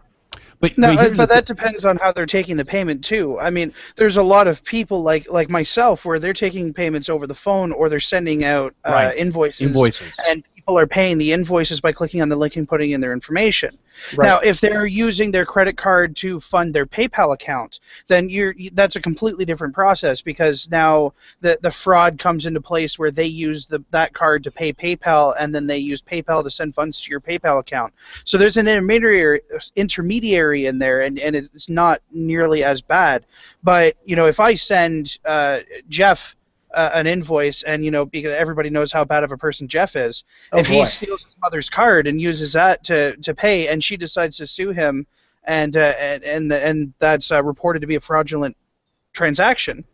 But that depends on how they're taking the payment too. I mean, there's a lot of people like myself where they're taking payments over the phone, or they're sending out invoices, and people are paying the invoices by clicking on the link and putting in their information. Right. Now, if they're using their credit card to fund their PayPal account, then that's a completely different process, because now the fraud comes into place where they use that card to pay PayPal, and then they use PayPal to send funds to your PayPal account. So there's an intermediary in there, and it's not nearly as bad. But if I send Jeff an invoice, and because everybody knows how bad of a person Jeff is, if he steals his mother's card and uses that to pay, and she decides to sue him, and that's reported to be a fraudulent transaction,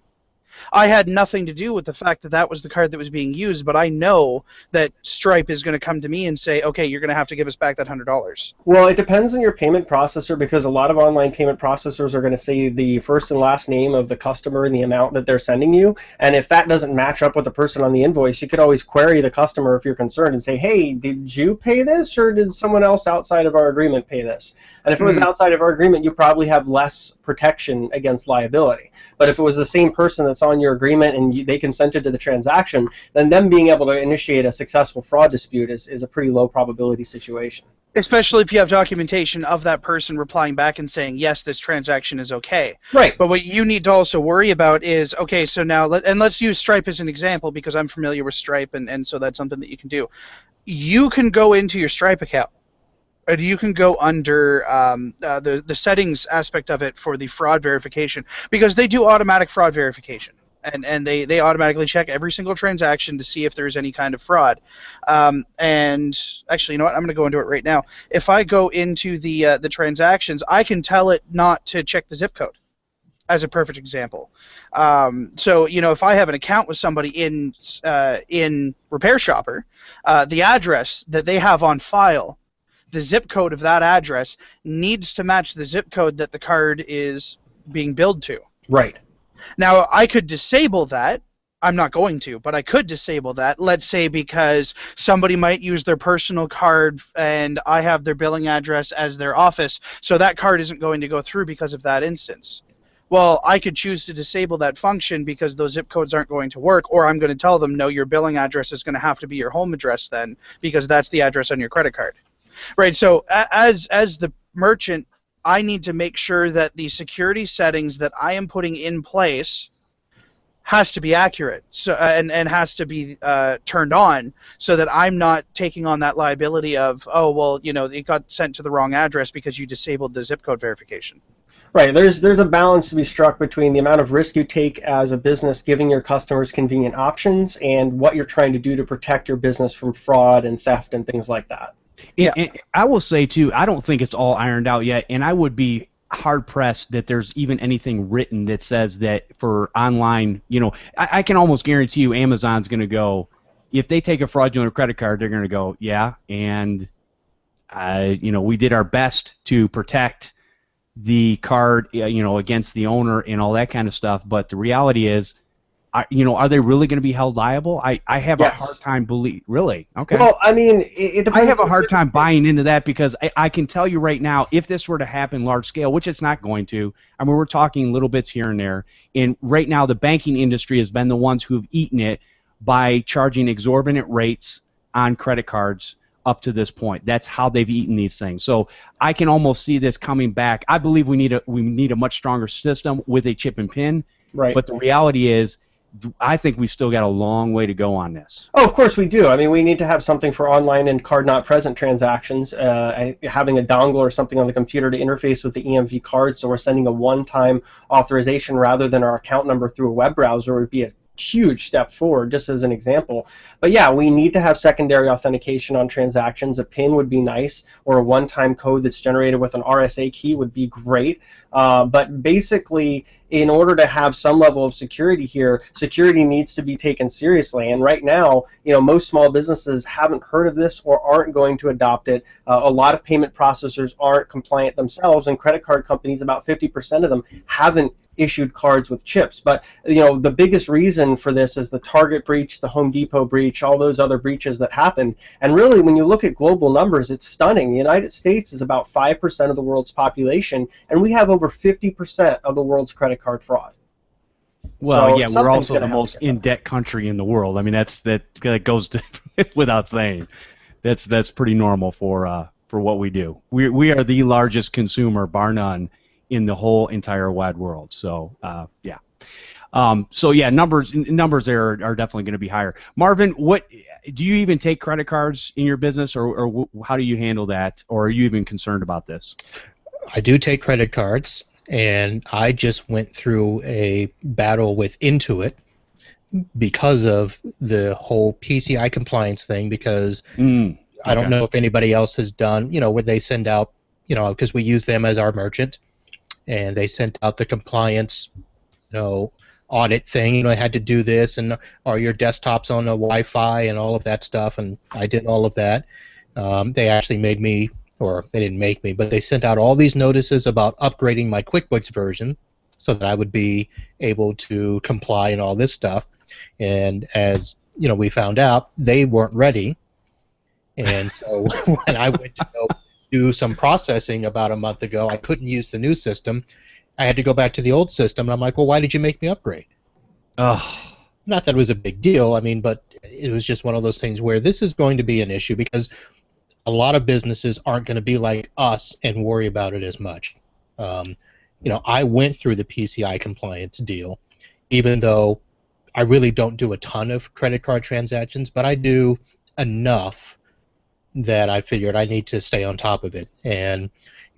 I had nothing to do with the fact that that was the card that was being used, but I know that Stripe is going to come to me and say, okay, you're going to have to give us back that $100. Well, it depends on your payment processor, because a lot of online payment processors are going to say the first and last name of the customer and the amount that they're sending you. And if that doesn't match up with the person on the invoice, you could always query the customer if you're concerned and say, hey, did you pay this, or did someone else outside of our agreement pay this? And if it was outside of our agreement, you probably have less protection against liability. But if it was the same person that's on your agreement and they consented to the transaction, then them being able to initiate a successful fraud dispute is a pretty low probability situation. Especially if you have documentation of that person replying back and saying, yes, this transaction is okay. Right. But what you need to also worry about is, okay, so now, let's use Stripe as an example because I'm familiar with Stripe, and so that's something that you can do. You can go into your Stripe account, and you can go under the settings aspect of it for the fraud verification, because they do automatic fraud verification. And they automatically check every single transaction to see if there's any kind of fraud. And actually, you know what? I'm going to go into it right now. If I go into the transactions, I can tell it not to check the zip code, as a perfect example. So, you know, if I have an account with somebody in Repair Shopper, the address that they have on file, the zip code of that address needs to match the zip code that the card is being billed to. Right. Now, I could disable that. I'm not going to, but I could disable that. Let's say because somebody might use their personal card and I have their billing address as their office, so that card isn't going to go through because of that instance. Well, I could choose to disable that function because those zip codes aren't going to work, or I'm going to tell them, no, your billing address is going to have to be your home address then, because that's the address on your credit card. Right, so as the merchant, I need to make sure that the security settings that I am putting in place has to be accurate, so and has to be turned on, so that I'm not taking on that liability of, oh, well, you know, it got sent to the wrong address because you disabled the zip code verification. Right. There's a balance to be struck between the amount of risk you take as a business giving your customers convenient options and what you're trying to do to protect your business from fraud and theft and things like that. Yeah. And I will say, too, I don't think it's all ironed out yet, and I would be hard-pressed that there's even anything written that says that for online, you know, I can almost guarantee you Amazon's going to go, if they take a fraudulent credit card, they're going to go, yeah, and, you know, we did our best to protect the card, you know, against the owner and all that kind of stuff, but the reality is, you know, are they really going to be held liable? I have a hard time really. Okay. Well, I mean, it depends. I have a hard time buying into that because I can tell you right now, if this were to happen large scale, which it's not going to, I mean, we're talking little bits here and there, and right now the banking industry has been the ones who have eaten it by charging exorbitant rates on credit cards up to this point. That's how they've eaten these things. So I can almost see this coming back. I believe we need a much stronger system with a chip and pin. Right. But the reality is, I think we've still got a long way to go on this. Oh, of course we do. I mean, we need to have something for online and card-not-present transactions, having a dongle or something on the computer to interface with the EMV card, so we're sending a one-time authorization rather than our account number through a web browser would be a huge step forward, just as an example. But yeah, we need to have secondary authentication on transactions. A PIN would be nice, or a one-time code that's generated with an RSA key would be great. But basically, in order to have some level of security here, security needs to be taken seriously. And right now, you know, most small businesses haven't heard of this or aren't going to adopt it. A lot of payment processors aren't compliant themselves, and credit card companies, about 50% of them, haven't issued cards with chips. But you know, the biggest reason for this is the Target breach, the Home Depot breach, all those other breaches that happened. And really, when you look at global numbers, it's stunning. The United States is about 5% of the world's population, and we have over 50% of the world's credit card fraud. Well, So yeah, we're something's also gonna the have to most get done. in-debt country in the world. I mean, that goes to, without saying. That's pretty normal for what we do. We are the largest consumer, bar none, in the whole entire wide world. So yeah. So yeah, numbers there are definitely going to be higher. Marvin, what do you even take credit cards in your business, or how do you handle that, or are you even concerned about this? I do take credit cards, and I just went through a battle with Intuit because of the whole PCI compliance thing, because I don't know if anybody else has done, you know, where they send out, you know, because we use them as our merchant, and they sent out the compliance, you know, audit thing. You know, I had to do this, and are your desktops on the Wi-Fi and all of that stuff, and I did all of that. They actually made me, or they didn't make me, but they sent out all these notices about upgrading my QuickBooks version so that I would be able to comply and all this stuff. And as you know, we found out they weren't ready. And so when I went to go do some processing about a month ago, I couldn't use the new system. I had to go back to the old system, and I'm like, well, why did you make me upgrade? Oh, Not that it was a big deal, I mean, but it was just one of those things where this is going to be an issue because a lot of businesses aren't going to be like us and worry about it as much. Um, I went through the PCI compliance deal, even though I really don't do a ton of credit card transactions, but I do enough that I figured I need to stay on top of it. And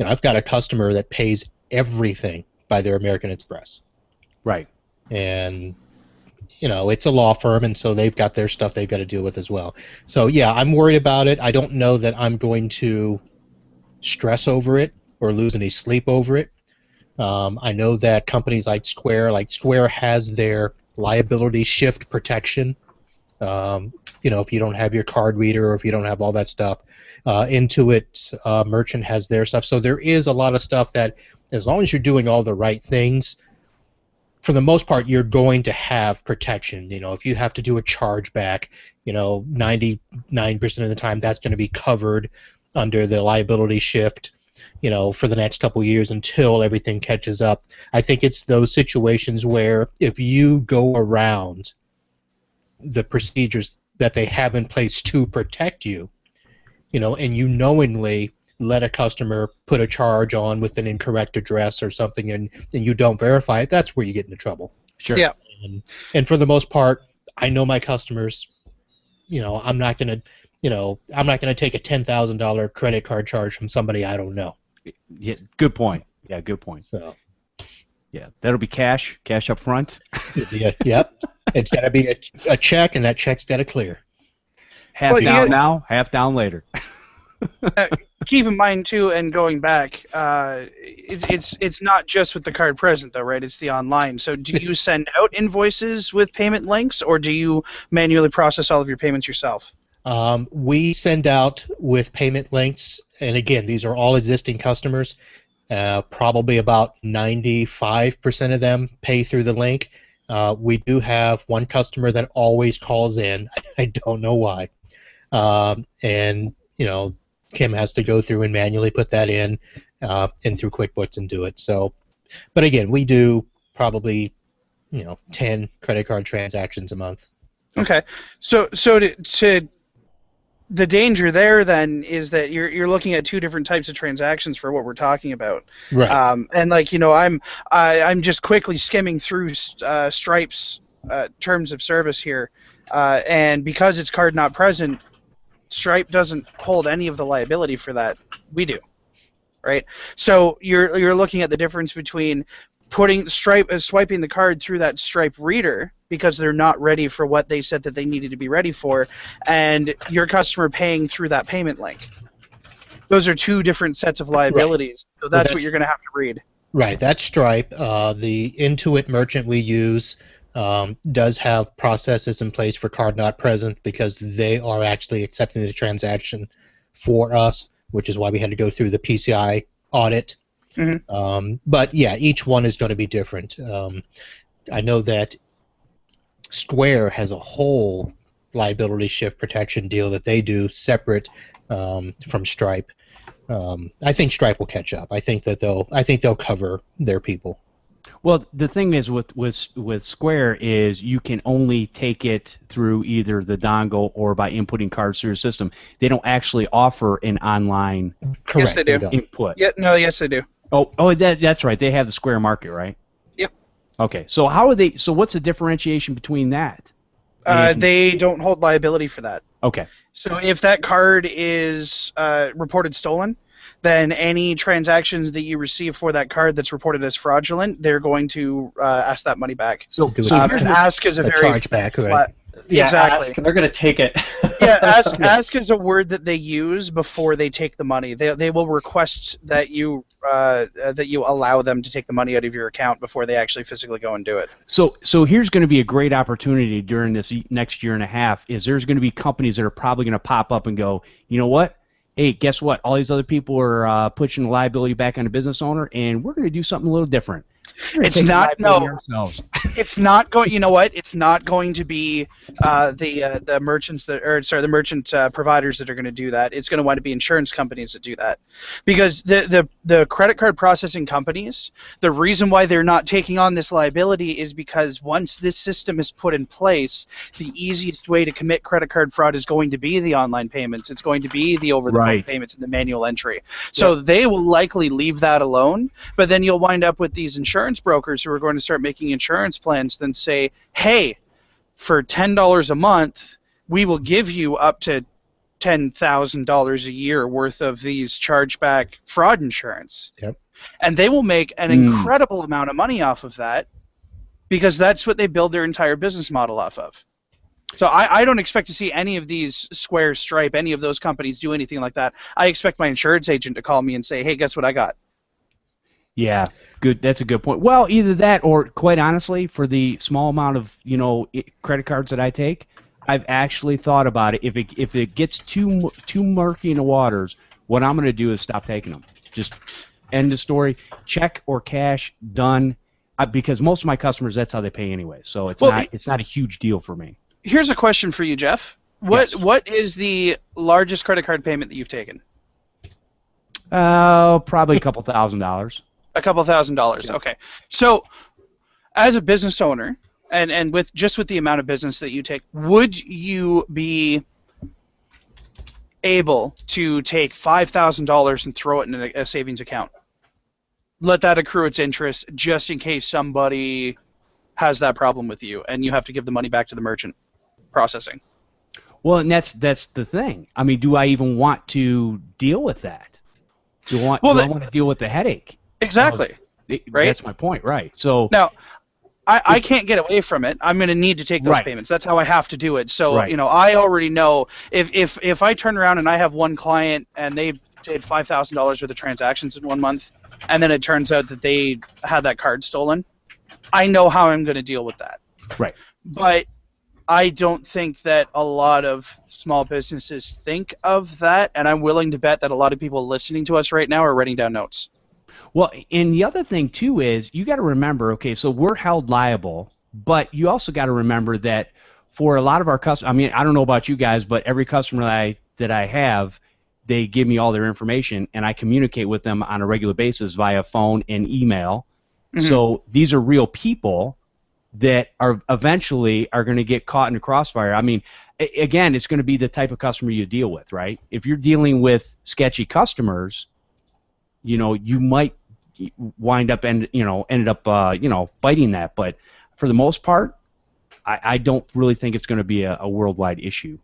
I've got a customer that pays everything by their American Express, right. and it's a law firm, and so they've got their stuff they've got to deal with as well. So yeah, I'm worried about it. I don't know that I'm going to stress over it or lose any sleep over it. I know that companies like Square has their liability shift protection. If you don't have your card reader or if you don't have all that stuff, Intuit Merchant has their stuff. So there is a lot of stuff that, as long as you're doing all the right things, for the most part, you're going to have protection. If you have to do a chargeback, 99% of the time that's going to be covered under the liability shift, for the next couple of years until everything catches up. I think it's those situations where if you go around the procedures that they have in place to protect you, and you knowingly let a customer put a charge on with an incorrect address or something, and you don't verify it, that's where you get into trouble. Sure. Yeah. And for the most part, I know my customers. I'm not gonna take a $10,000 credit card charge from somebody I don't know. Yeah, good point. Yeah, good point. So. Yeah, that'll be cash up front. Yep. It's got to be a check, and that check's got to clear. Half down now, half down later. Keep in mind too, and going back, it's not just with the card present though, right? It's the online. So do you send out invoices with payment links, or do you manually process all of your payments yourself? We send out with payment links, and again, these are all existing customers. Probably about 95% of them pay through the link. We do have one customer that always calls in. I don't know why. And Kim has to go through and manually put that in through QuickBooks and do it. So, but again, we do probably 10 credit card transactions a month. Okay, so to the danger there then is that you're looking at two different types of transactions for what we're talking about. Right. And I'm just quickly skimming through Stripe's terms of service here, and because it's card not present, Stripe doesn't hold any of the liability for that. We do, right? So you're looking at the difference between putting swiping the card through that Stripe reader because they're not ready for what they said that they needed to be ready for, and your customer paying through that payment link. Those are two different sets of liabilities. Right. So that's what you're going to have to read. Right. That's Stripe. The Intuit Merchant we use does have processes in place for card not present because they are actually accepting the transaction for us, which is why we had to go through the PCI audit. Mm-hmm. But yeah, each one is going to be different. I know that Square has a whole liability shift protection deal that they do separate from Stripe. I think Stripe will catch up. I think they'll cover their people. Well, the thing is with Square is you can only take it through either the dongle or by inputting cards through your system. They don't actually offer an online Yes, they do. input. Yes, they do. Oh, that's right. They have the Square Market, right? Yep. Okay, so how are they? So what's the differentiation between that? They don't hold liability for that. Okay. So if that card is reported stolen, then any transactions that you receive for that card that's reported as fraudulent, they're going to ask that money back. So ask is a very chargeback, right? Yeah, exactly. ask, they're going to take it. Yeah, ask is a word that they use before they take the money. They will request that you allow them to take the money out of your account before they actually physically go and do it. So here's going to be a great opportunity during this next year and a half. Is there's going to be companies that are probably going to pop up and go, you know what? Hey, guess what? All these other people are pushing the liability back on the business owner, and we're going to do something a little different. It's not. No. It's not going. You know what? It's not going to be the merchants that, or sorry, the merchant providers that are going to do that. It's going to wind up being insurance companies that do that, because the credit card processing companies, the reason why they're not taking on this liability is because once this system is put in place, the easiest way to commit credit card fraud is going to be the online payments. It's going to be the over-the-phone payments and the manual entry. So they will likely leave that alone, but then you'll wind up with these insurance brokers who are going to start making insurance plans, then say, hey, for $10 a month, we will give you up to $10,000 a year worth of these chargeback fraud insurance. Yep. And they will make an incredible amount of money off of that, because that's what they build their entire business model off of. So I don't expect to see any of these Square, Stripe, any of those companies do anything like that. I expect my insurance agent to call me and say, hey, guess what I got? Yeah, good. That's a good point. Well, either that or, quite honestly, for the small amount of credit cards that I take, I've actually thought about it. If it gets too murky in the waters, what I'm going to do is stop taking them. Just end the story. Check or cash, done. Because most of my customers, that's how they pay anyway. So it's not a huge deal for me. Here's a question for you, Jeff. What is the largest credit card payment that you've taken? Probably a couple $1,000s. A couple $1,000s. Yeah. Okay. So, as a business owner, and with the amount of business that you take, would you be able to take $5,000 and throw it in a savings account? Let that accrue its interest just in case somebody has that problem with you, and you have to give the money back to the merchant processing. Well, and that's the thing. I mean, do I even want to deal with that? Do I want to deal with the headache? Exactly. Right? That's my point, right? So now, I can't get away from it. I'm going to need to take those payments. That's how I have to do it. So I already know if I turn around and I have one client and they did $5,000 worth of transactions in 1 month, and then it turns out that they had that card stolen, I know how I'm going to deal with that. Right. But I don't think that a lot of small businesses think of that, and I'm willing to bet that a lot of people listening to us right now are writing down notes. Well, and the other thing, too, is you got to remember, okay, so we're held liable, but you also got to remember that for a lot of our customers, I mean, I don't know about you guys, but every customer that I have, they give me all their information, and I communicate with them on a regular basis via phone and email. Mm-hmm. So these are real people that are eventually going to get caught in the crossfire. I mean, again, it's going to be the type of customer you deal with, right? If you're dealing with sketchy customers, you might wind up ended up biting that. But for the most part, I don't really think it's going to be a worldwide issue.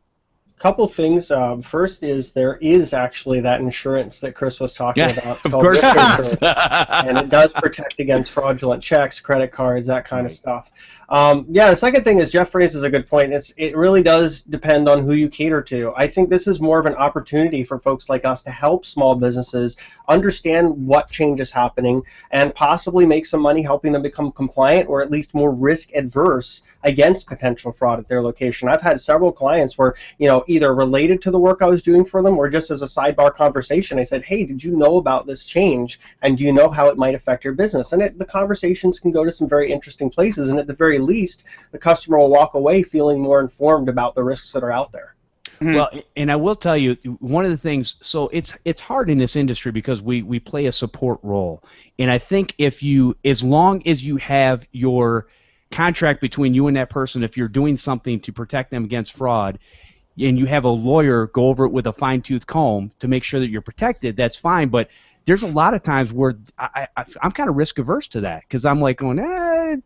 Couple things. First is there is actually that insurance that Chris was talking about. Of course. And it does protect against fraudulent checks, credit cards, that kind of stuff. The second thing is Jeff raises a good point. It really does depend on who you cater to. I think this is more of an opportunity for folks like us to help small businesses understand what change is happening and possibly make some money helping them become compliant or at least more risk adverse against potential fraud at their location. I've had several clients where, either related to the work I was doing for them or just as a sidebar conversation, I said, hey, did you know about this change? And do you know how it might affect your business? And the conversations can go to some very interesting places, and at the very least, the customer will walk away feeling more informed about the risks that are out there. Mm-hmm. Well, and I will tell you, one of the things, so it's hard in this industry because we play a support role. And I think as long as you have your contract between you and that person, if you're doing something to protect them against fraud, and you have a lawyer go over it with a fine-tooth comb to make sure that you're protected, that's fine. But there's a lot of times where I'm kind of risk-averse to that because I'm like going,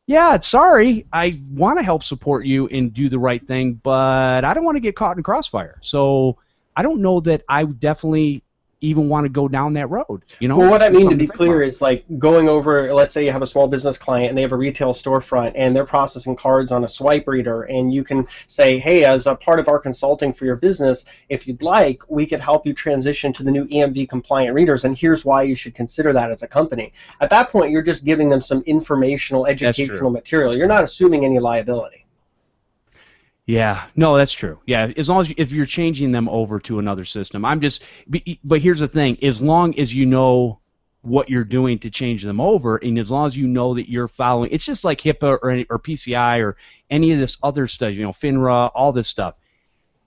yeah, sorry, I want to help support you and do the right thing, but I don't want to get caught in crossfire. So I don't know that I definitely even want to go down that road. Well, what I mean to be clear is like going over, let's say you have a small business client and they have a retail storefront and they're processing cards on a swipe reader, and you can say, hey, as a part of our consulting for your business, if you'd like, we could help you transition to the new EMV compliant readers, and here's why you should consider that as a company. At that point, you're just giving them some informational, educational material. You're not assuming any liability. Yeah, no, that's true. Yeah, as long as if you're changing them over to another system, but here's the thing: as long as you know what you're doing to change them over, and as long as you know that you're following, it's just like HIPAA or PCI or any of this other stuff, you know, FINRA, all this stuff.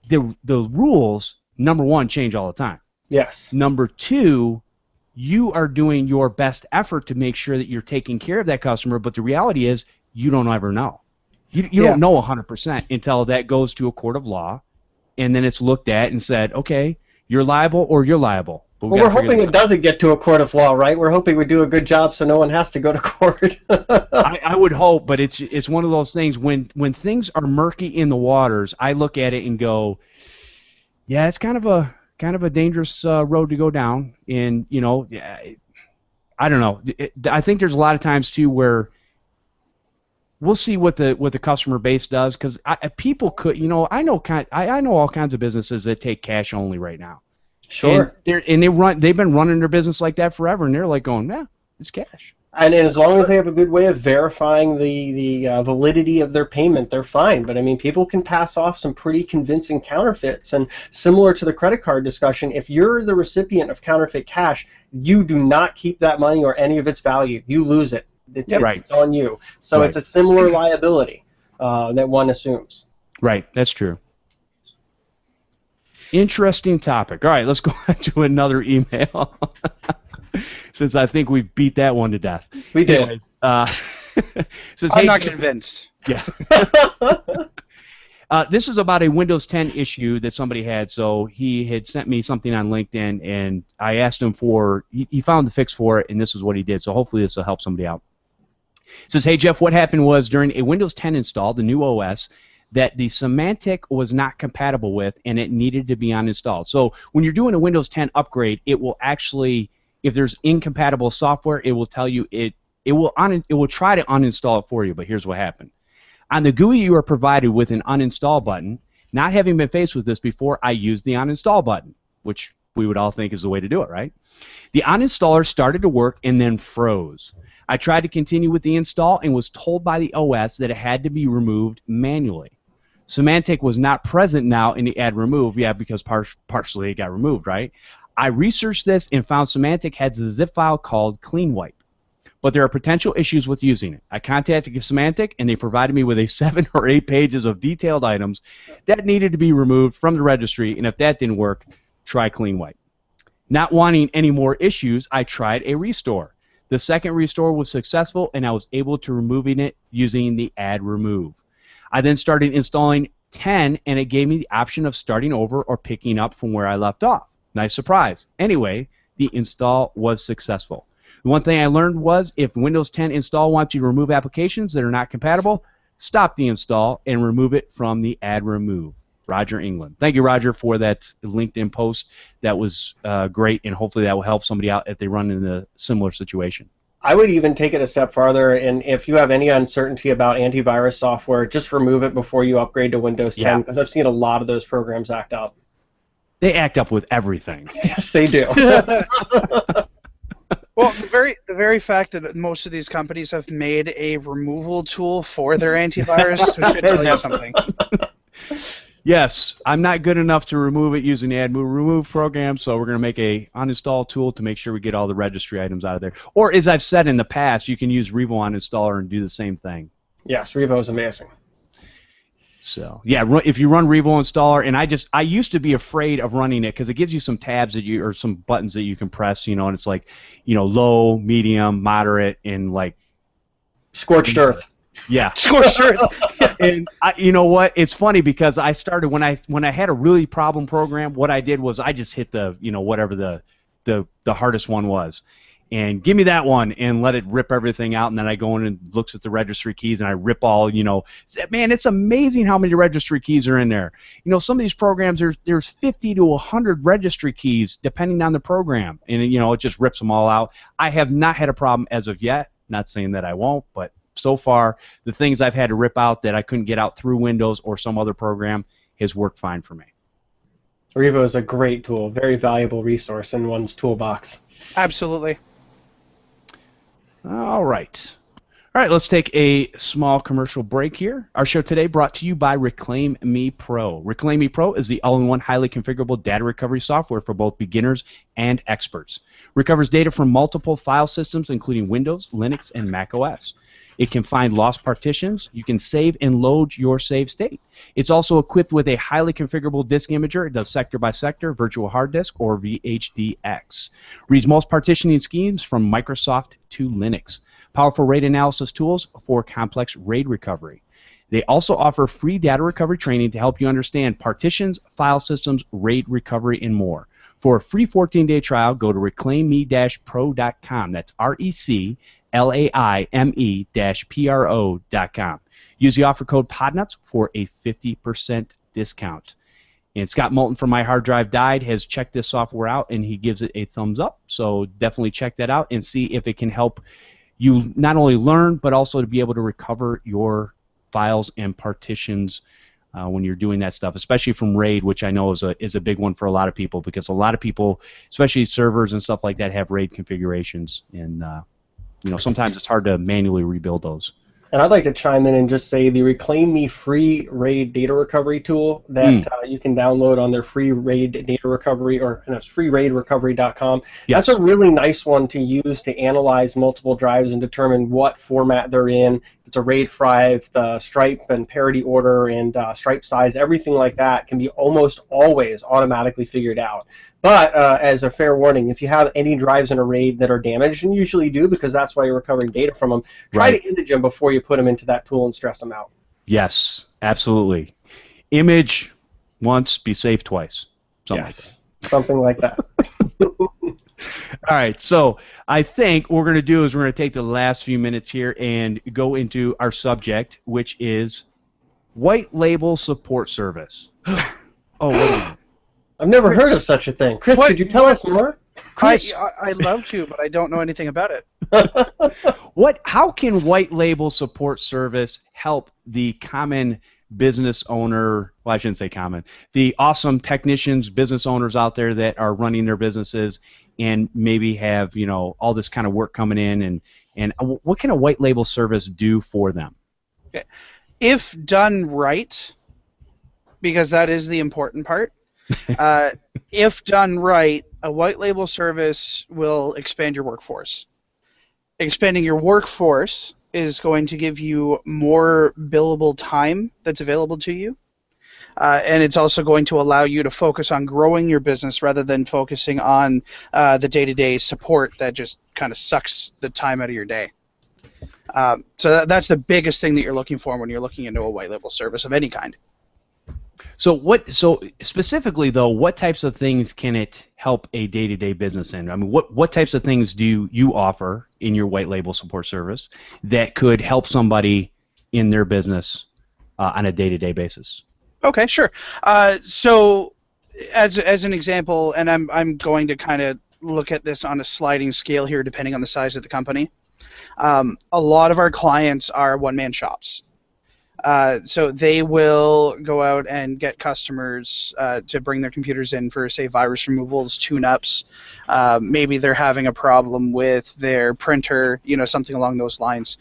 The rules, number one, change all the time. Yes. Number two, you are doing your best effort to make sure that you're taking care of that customer, but the reality is you don't ever know. You don't know 100% until that goes to a court of law, and then it's looked at and said, okay, you're liable or you're liable. But we're hoping it doesn't get to a court of law, right? We're hoping we do a good job so no one has to go to court. I would hope, but it's one of those things when things are murky in the waters, I look at it and go, yeah, it's kind of a dangerous road to go down. And you know, I don't know. I think there's a lot of times too where we'll see what the customer base does, because people could, you know, I know all kinds of businesses that take cash only right now. Sure. And they've been running their business like that forever, and they're like going, yeah, it's cash. And as long as they have a good way of verifying the validity of their payment, they're fine. But I mean, people can pass off some pretty convincing counterfeits. And similar to the credit card discussion, if you're the recipient of counterfeit cash, you do not keep that money or any of its value. You lose it. It's on you. So it's a similar liability that one assumes. Right. That's true. Interesting topic. All right, let's go on to another email. Since I think we've beat that one to death. We did. Anyways, I'm not convinced. Yeah. This is about a Windows 10 issue that somebody had. So he had sent me something on LinkedIn, and I asked him he found the fix for it, and this is what he did. So hopefully this will help somebody out. It says, hey, Jeff, what happened was during a Windows 10 install, the new OS, that the semantic was not compatible with, and it needed to be uninstalled. So when you're doing a Windows 10 upgrade, it will actually, if there's incompatible software, it will tell you it will try to uninstall it for you. But here's what happened. On the GUI, you are provided with an uninstall button. Not having been faced with this before, I used the uninstall button, which we would all think is the way to do it, right? The uninstaller started to work and then froze. I tried to continue with the install and was told by the OS that it had to be removed manually. Semantic was not present now in the add remove, because partially it got removed, right? I researched this and found Semantic has a zip file called clean wipe, but there are potential issues with using it. I contacted Semantic, and they provided me with 7 or 8 pages of detailed items that needed to be removed from the registry, and if that didn't work, try clean wipe. Not wanting any more issues, I tried a restore. The second restore was successful, and I was able to remove it using the add remove. I then started installing 10, and it gave me the option of starting over or picking up from where I left off. Nice surprise. Anyway, the install was successful. The one thing I learned was if Windows 10 install wants you to remove applications that are not compatible, stop the install and remove it from the add remove. Roger England. Thank you, Roger, for that LinkedIn post. That was great, and hopefully that will help somebody out if they run in a similar situation. I would even take it a step farther, and if you have any uncertainty about antivirus software, just remove it before you upgrade to Windows 10, because I've seen a lot of those programs act up. They act up with everything. Yes, they do. Well, the very fact that most of these companies have made a removal tool for their antivirus should tell you something. Yes, I'm not good enough to remove it using the add remove program, so we're going to make a uninstall tool to make sure we get all the registry items out of there. Or, as I've said in the past, you can use Revo Uninstaller and do the same thing. Yes, Revo is amazing. So, yeah, if you run Revo Installer, and I used to be afraid of running it because it gives you some tabs or some buttons that you can press, and it's like, low, medium, moderate, and like scorched earth. Yeah, scorched earth. And you know what? It's funny because I started when I had a really problem program. What I did was I just hit the whatever the hardest one was, and give me that one and let it rip everything out. And then I go in and looks at the registry keys and I rip all. Man, it's amazing how many registry keys are in there. Some of these programs there's 50 to 100 registry keys depending on the program, and it just rips them all out. I have not had a problem as of yet. Not saying that I won't, but so far, the things I've had to rip out that I couldn't get out through Windows or some other program has worked fine for me. Revo is a great tool, very valuable resource in one's toolbox. Absolutely. All right. All right, let's take a small commercial break here. Our show today brought to you by Reclaim Me Pro. Reclaim Me Pro is the all-in-one highly configurable data recovery software for both beginners and experts. Recovers data from multiple file systems, including Windows, Linux, and Mac OS. It can find lost partitions. You can save and load your save state. It's also equipped with a highly configurable disk imager. It does sector by sector, virtual hard disk, or VHDX. Reads most partitioning schemes from Microsoft to Linux. Powerful RAID analysis tools for complex RAID recovery. They also offer free data recovery training to help you understand partitions, file systems, RAID recovery, and more. For a free 14-day trial, go to reclaimme-pro.com. That's reclaime-pro.com. Use the offer code Podnutz for a 50% discount. And Scott Moulton from My Hard Drive Died has checked this software out, and he gives it a thumbs up. So definitely check that out and see if it can help you not only learn, but also to be able to recover your files and partitions when you're doing that stuff, especially from RAID, which I know is a big one for a lot of people, because a lot of people, especially servers and stuff like that, have RAID configurations, and sometimes it's hard to manually rebuild those. And I'd like to chime in and just say the Reclaim Me free RAID data recovery tool that you can download on their free RAID data recovery, or it's freeraidrecovery.com. Yes. That's a really nice one to use to analyze multiple drives and determine what format they're in. It's a RAID 5, the stripe and parity order and stripe size, everything like that can be almost always automatically figured out. But as a fair warning, if you have any drives in a RAID that are damaged, and usually you do because that's why you're recovering data from them, try to image them before you put them into that tool and stress them out. Yes, absolutely. Image once, be safe twice. Something like that. All right, so I think what we're going to do is we're going to take the last few minutes here and go into our subject, which is white label support service. Oh, wait a minute. I've never heard of such a thing. Chris, could you tell us more? I'd love to, but I don't know anything about it. How can white label support service help the common business owner, well, I shouldn't say common, the awesome technicians, business owners out there that are running their businesses and maybe have, all this kind of work coming in, and what can a white label service do for them? Okay. If done right, because that is the important part, if done right, a white label service will expand your workforce. Expanding your workforce is going to give you more billable time that's available to you. And it's also going to allow you to focus on growing your business rather than focusing on the day-to-day support that just kind of sucks the time out of your day. So that's the biggest thing that you're looking for when you're looking into a white label service of any kind. So specifically though, what types of things can it help a day-to-day business in? I mean, what types of things do you offer in your white label support service that could help somebody in their business on a day-to-day basis? Okay, sure. So as an example, and I'm going to kind of look at this on a sliding scale here depending on the size of the company. A lot of our clients are one-man shops. So they will go out and get customers to bring their computers in for, say, virus removals, tune-ups. Maybe they're having a problem with their printer, something along those lines.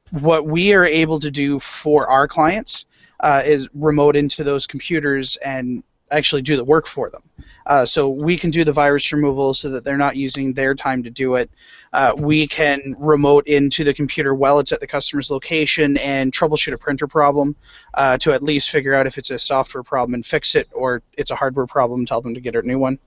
What we are able to do for our clients is remote into those computers and actually do the work for them. So we can do the virus removal so that they're not using their time to do it. We can remote into the computer while it's at the customer's location and troubleshoot a printer problem to at least figure out if it's a software problem and fix it, or it's a hardware problem, tell them to get a new one.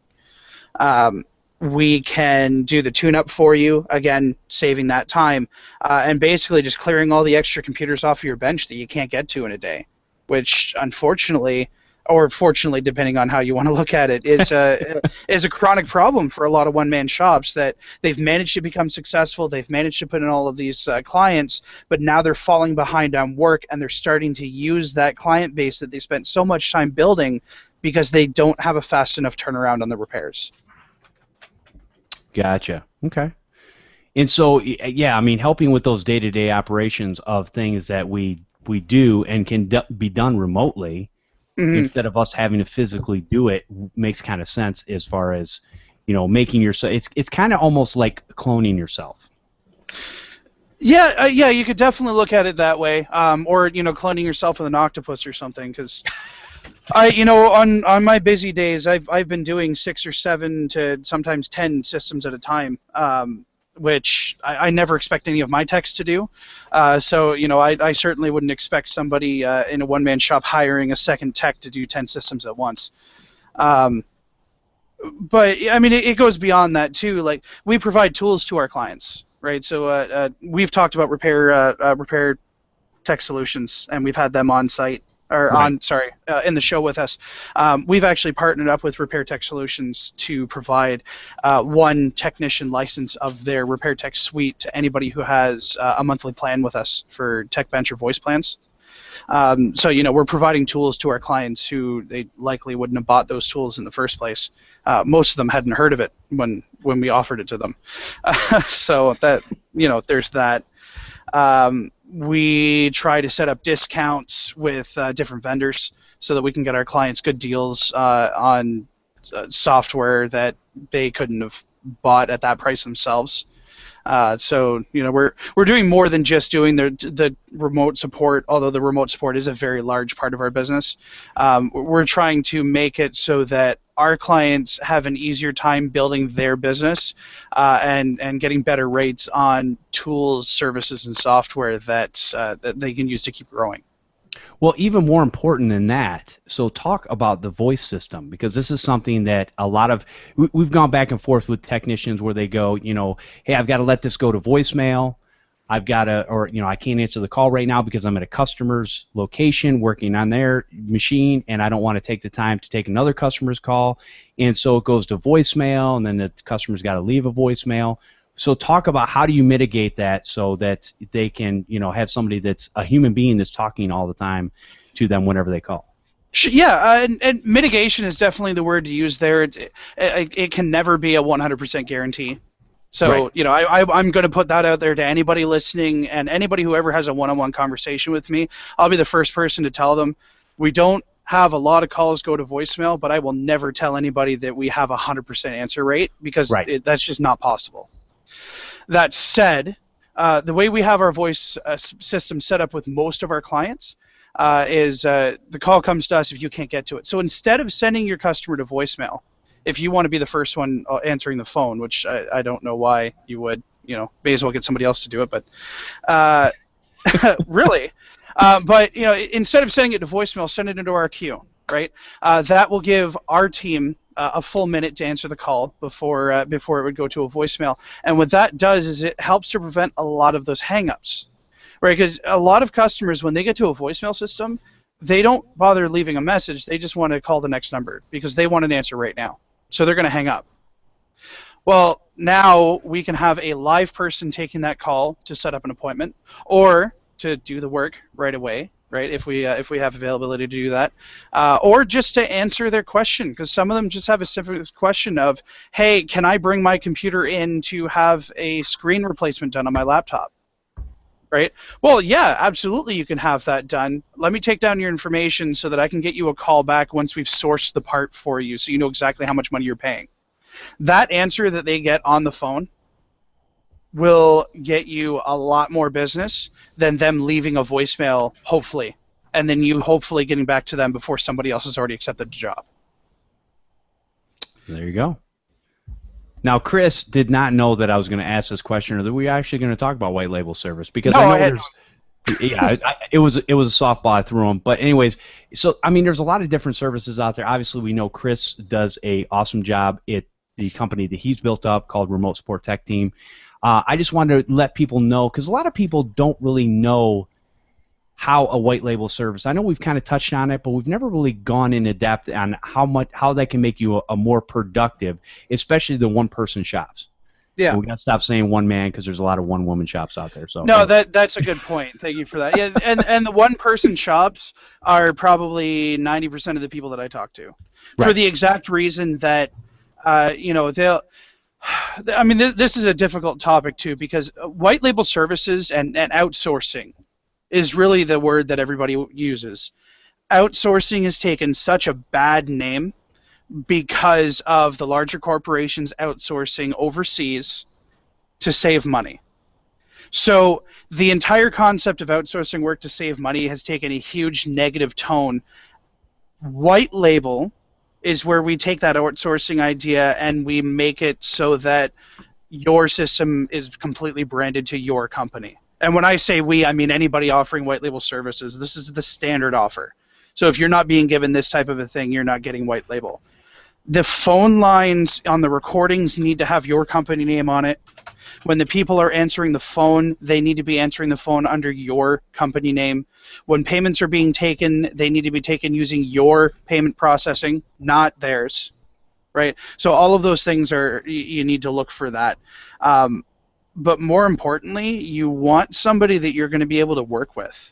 We can do the tune-up for you, again, saving that time, and basically just clearing all the extra computers off of your bench that you can't get to in a day, which unfortunately, or fortunately, depending on how you want to look at it, is a chronic problem for a lot of one-man shops that they've managed to become successful, they've managed to put in all of these clients, but now they're falling behind on work and they're starting to use that client base that they spent so much time building because they don't have a fast enough turnaround on the repairs. Gotcha. Okay. And so, yeah, I mean, helping with those day-to-day operations of things that we do and can be done remotely, instead of us having to physically do it, makes kind of sense as far as, making yourself. It's kind of almost like cloning yourself. Yeah, you could definitely look at it that way. Or cloning yourself with an octopus or something, because on my busy days, I've been doing 6 or 7 to sometimes 10 systems at a time, which I never expect any of my techs to do. So I certainly wouldn't expect somebody in a one-man shop hiring a second tech to do 10 systems at once. But I mean, it goes beyond that too. Like, we provide tools to our clients, right? So we've talked about repair tech solutions, and we've had them on site or Right. in the show with us. We've actually partnered up with Repair Tech Solutions to provide one technician license of their Repair Tech suite to anybody who has a monthly plan with us for Tech Bench or voice plans. So we're providing tools to our clients who they likely wouldn't have bought those tools in the first place. Most of them hadn't heard of it when we offered it to them. So that there's that. We try to set up discounts with different vendors so that we can get our clients good deals on software that they couldn't have bought at that price themselves. So we're doing more than just doing the remote support, although the remote support is a very large part of our business. We're trying to make it so that our clients have an easier time building their business and getting better rates on tools, services, and software that they can use to keep growing. Well, even more important than that, so talk about the voice system, because this is something that a lot of, we've gone back and forth with technicians where they go, hey, I've got to let this go to voicemail. I've got to, or, I can't answer the call right now because I'm at a customer's location working on their machine, and I don't want to take the time to take another customer's call. And so it goes to voicemail, and then the customer's got to leave a voicemail. So talk about how do you mitigate that so that they can, have somebody that's a human being that's talking all the time to them whenever they call. Yeah, and mitigation is definitely the word to use there. It can never be a 100% guarantee. So, right. I'm going to put that out there to anybody listening, and anybody who ever has a one-on-one conversation with me. I'll be the first person to tell them we don't have a lot of calls go to voicemail, but I will never tell anybody that we have a 100% answer rate, because right. That's just not possible. That said, the way we have our voice system set up with most of our clients is the call comes to us if you can't get to it. So instead of sending your customer to voicemail, if you want to be the first one answering the phone, which I don't know why you would, may as well get somebody else to do it, but really. But instead of sending it to voicemail, send it into our queue, right? That will give our team a full minute to answer the call before it would go to a voicemail. And what that does is it helps to prevent a lot of those hangups, right? Because a lot of customers, when they get to a voicemail system, they don't bother leaving a message. They just want to call the next number because they want an answer right now. So they're going to hang up. Well, now we can have a live person taking that call to set up an appointment or to do the work right away, right? If we have availability to do that, or just to answer their question, because some of them just have a simple question of, hey, can I bring my computer in to have a screen replacement done on my laptop? Right? Well, yeah, absolutely, you can have that done. Let me take down your information so that I can get you a call back once we've sourced the part for you, so you know exactly how much money you're paying. That answer that they get on the phone will get you a lot more business than them leaving a voicemail, hopefully, and then you hopefully getting back to them before somebody else has already accepted the job. There you go. Now, Chris did not know that I was going to ask this question, or that we were actually going to talk about white label service, because no, I know it was a softball I threw him. But anyways, so I mean, there's a lot of different services out there. Obviously, we know Chris does a awesome job at the company that he's built up called Remote Support Tech Team. I just wanted to let people know, because a lot of people don't really know how a white label service. I know we've kind of touched on it, but we've never really gone into depth on how that can make you a more productive, especially the one-person shops. Yeah. We got to stop saying one man, because there's a lot of one-woman shops out there. So no, that's a good point. Thank you for that. Yeah, and the one-person shops are probably 90% of the people that I talk to, right, for the exact reason that they'll. I mean, this is a difficult topic too, because white label services and outsourcing is really the word that everybody uses. Outsourcing has taken such a bad name because of the larger corporations outsourcing overseas to save money. So the entire concept of outsourcing work to save money has taken a huge negative tone. White label is where we take that outsourcing idea and we make it so that your system is completely branded to your company. And when I say we, I mean anybody offering white label services. This is the standard offer. So if you're not being given this type of a thing, you're not getting white label. The phone lines on the recordings need to have your company name on it. When the people are answering the phone, they need to be answering the phone under your company name. When payments are being taken, they need to be taken using your payment processing, not theirs. Right? So all of those things you need to look for that. But more importantly, you want somebody that you're going to be able to work with.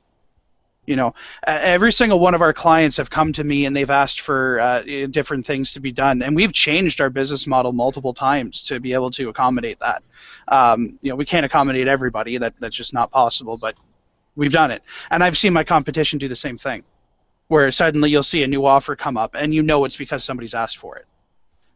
You know, every single one of our clients have come to me and they've asked for different things to be done, and we've changed our business model multiple times to be able to accommodate that. You know, we can't accommodate everybody; that's just not possible. But we've done it, and I've seen my competition do the same thing, where suddenly you'll see a new offer come up, and you know it's because somebody's asked for it.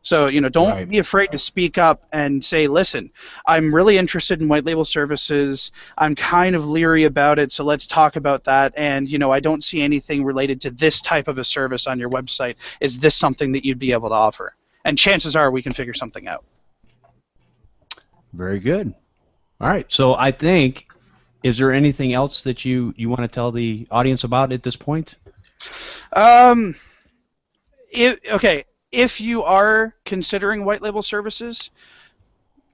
So, you know, don't be afraid to speak up and say, listen, I'm really interested in white label services. I'm kind of leery about it, so let's talk about that. And, you know, I don't see anything related to this type of a service on your website. Is this something that you'd be able to offer? And chances are we can figure something out. Very good. All right. So I think, is there anything else that you want to tell the audience about at this point? Okay. If you are considering white label services,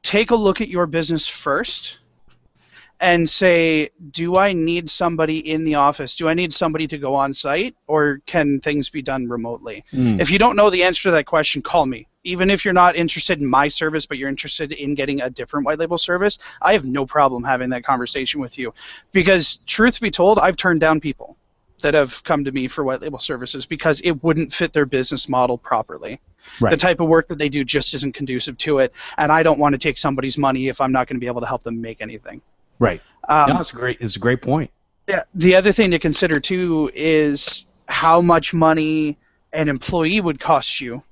take a look at your business first and say, do I need somebody in the office? Do I need somebody to go on site, or can things be done remotely? If you don't know the answer to that question, call me. Even if you're not interested in my service, but you're interested in getting a different white label service, I have no problem having that conversation with you. Because truth be told, I've turned down people that have come to me for white label services because it wouldn't fit their business model properly. Right. The type of work that they do just isn't conducive to it, and I don't want to take somebody's money if I'm not going to be able to help them make anything. Right. No, it's a great point. Yeah. The other thing to consider too is how much money an employee would cost you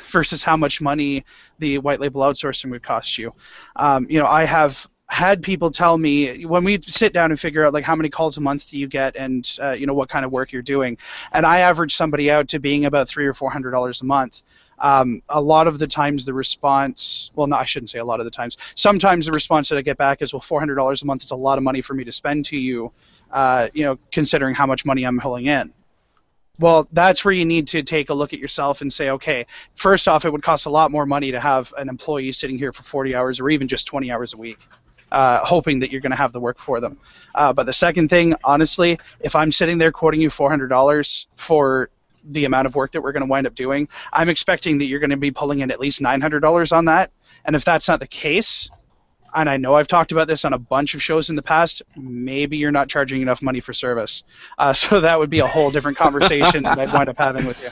versus how much money the white label outsourcing would cost you. You know, I have had people tell me when we sit down and figure out like how many calls a month do you get and you know what kind of work you're doing, and I average somebody out to being about $300 or $400 a month. A lot of the times the response, well, no, I shouldn't say a lot of the times. Sometimes the response that I get back is, well, $400 a month is a lot of money for me to spend to you, you know, considering how much money I'm pulling in. Well, that's where you need to take a look at yourself and say, okay, first off, it would cost a lot more money to have an employee sitting here for 40 hours or even just 20 hours a week. Hoping that you're going to have the work for them. But the second thing, honestly, if I'm sitting there quoting you $400 for the amount of work that we're going to wind up doing, I'm expecting that you're going to be pulling in at least $900 on that. And if that's not the case, and I know I've talked about this on a bunch of shows in the past, maybe you're not charging enough money for service. So that would be a whole different conversation that I'd wind up having with you.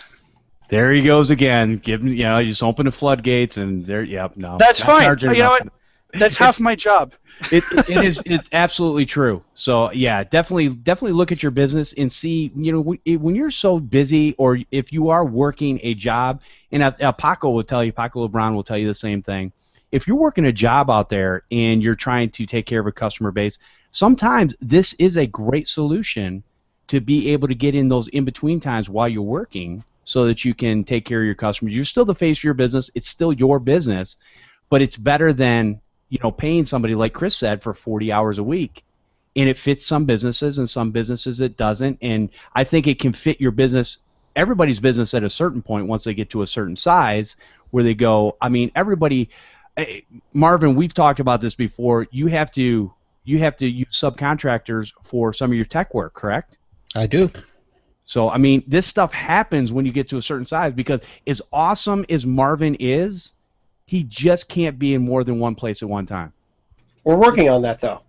There he goes again. You just open the floodgates and there. Yep, no. That's fine. You know what? That's half my job. It's absolutely true. So yeah, definitely look at your business and see, you know, when you're so busy, or if you are working a job, and Paco LeBron will tell you the same thing. If you're working a job out there and you're trying to take care of a customer base, sometimes this is a great solution to be able to get in those in-between times while you're working so that you can take care of your customers. You're still the face of your business. It's still your business, but it's better than, you know, paying somebody, like Chris said, for 40 hours a week. And it fits some businesses and some businesses it doesn't. And I think it can fit your business, everybody's business at a certain point once they get to a certain size where they go, I mean, everybody, Marvin, we've talked about this before. You have to use subcontractors for some of your tech work, correct? I do. So, I mean, this stuff happens when you get to a certain size, because as awesome as Marvin is, he just can't be in more than one place at one time. We're working on that, though.